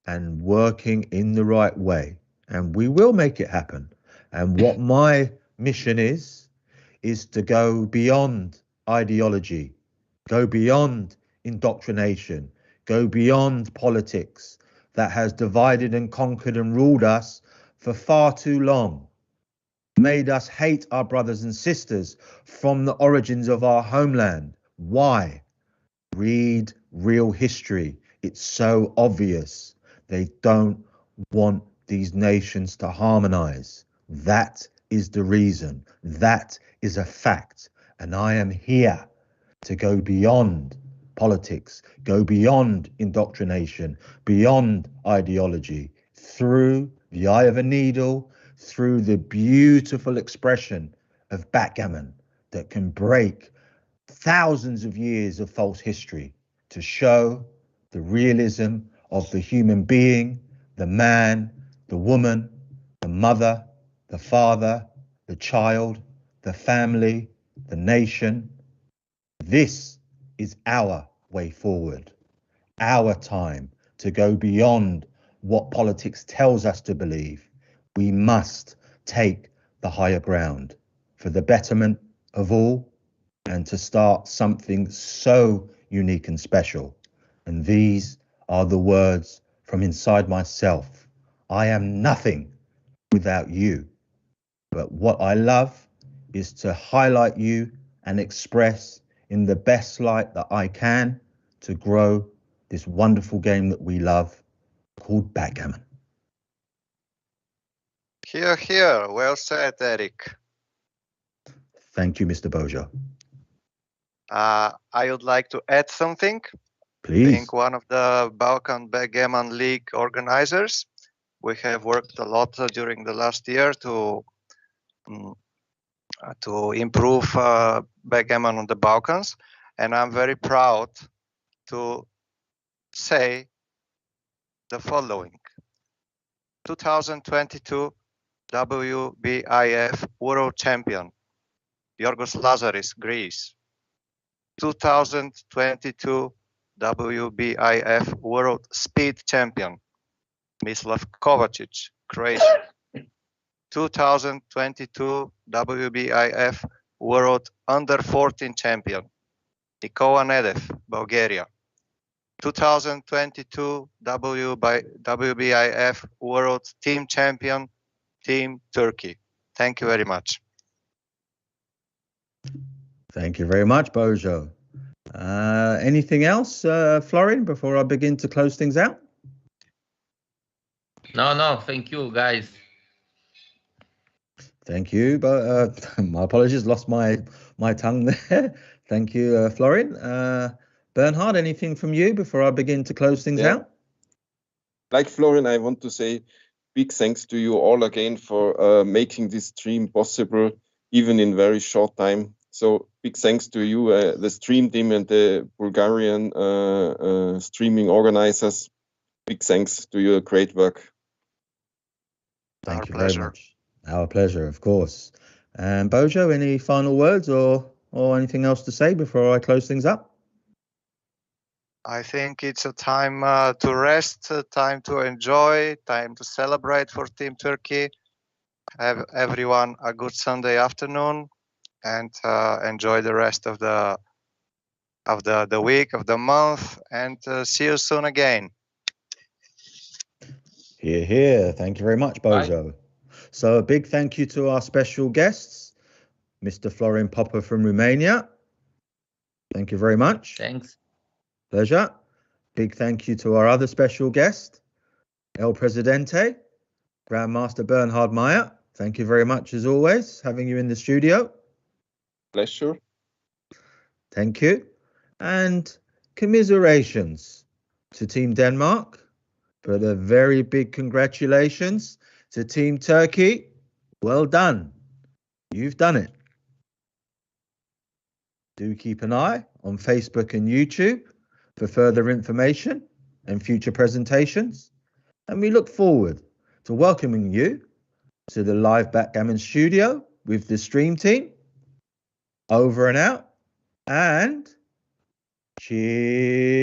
and working in the right way. And we will make it happen. And what my mission is to go beyond ideology, go beyond indoctrination, go beyond politics that has divided and conquered and ruled us for far too long, made us hate our brothers and sisters from the origins of our homeland. Why? Read real history. It's so obvious. They don't want these nations to harmonize. That is the reason. That is a fact. And I am here to go beyond politics, go beyond indoctrination, beyond ideology, through the eye of a needle, through the beautiful expression of backgammon that can break thousands of years of false history to show the realism of the human being, the man, the woman, the mother, the father, the child, the family, the nation. This is our way forward, our time to go beyond what politics tells us to believe. We must take the higher ground for the betterment of all and to start something so unique and special. And these are the words from inside myself. I am nothing without you. But what I love is to highlight you and express in the best light that I can to grow this wonderful game that we love called backgammon. Here, here. Well said, Eric. Thank you, Mr. Bojo. I would like to add something. Please. Being one of the Balkan Backgammon League organizers, we have worked a lot during the last year to improve backgammon on the Balkans, and I'm very proud to say the following. 2022 WBIF World Champion, Yorgos Lazaris, Greece. 2022 WBIF World Speed Champion, Mislav Kovacic, Croatia. 2022 WBIF World Under-14 Champion, Nikola Nedev, Bulgaria. 2022 WBIF World Team Champion, Team Turkey. Thank you very much. Thank you very much, Bojo. Anything else, Florin, before I begin to close things out? No, thank you, guys. Thank you, but my apologies, lost my tongue there. Thank you, Florin. Bernhard, anything from you before I begin to close things out? Like Florin, I want to say big thanks to you all again for making this stream possible, even in very short time. So big thanks to you, the stream team and the Bulgarian streaming organizers. Big thanks to your great work. Thank you very much. Our pleasure, of course. And Bojo, any final words or anything else to say before I close things up? I think it's a time to rest, time to enjoy, time to celebrate for Team Turkey. Have everyone a good Sunday afternoon. and enjoy the rest of the week, of the month, and see you soon again. Hear, hear. Thank you very much, Bozo. So a big thank you to our special guests, Mr. Florin Popa from Romania. Thank you very much. Thanks. Pleasure. Big thank you to our other special guest, El Presidente, Grandmaster Bernhard Meyer. Thank you very much, as always, having you in the studio. Pleasure. Thank you. And commiserations to Team Denmark, but a very big congratulations to Team Turkey. Well done. You've done it. Do keep an eye on Facebook and YouTube for further information and future presentations. And we look forward to welcoming you to the live backgammon studio with the stream team. Over and out. And cheers.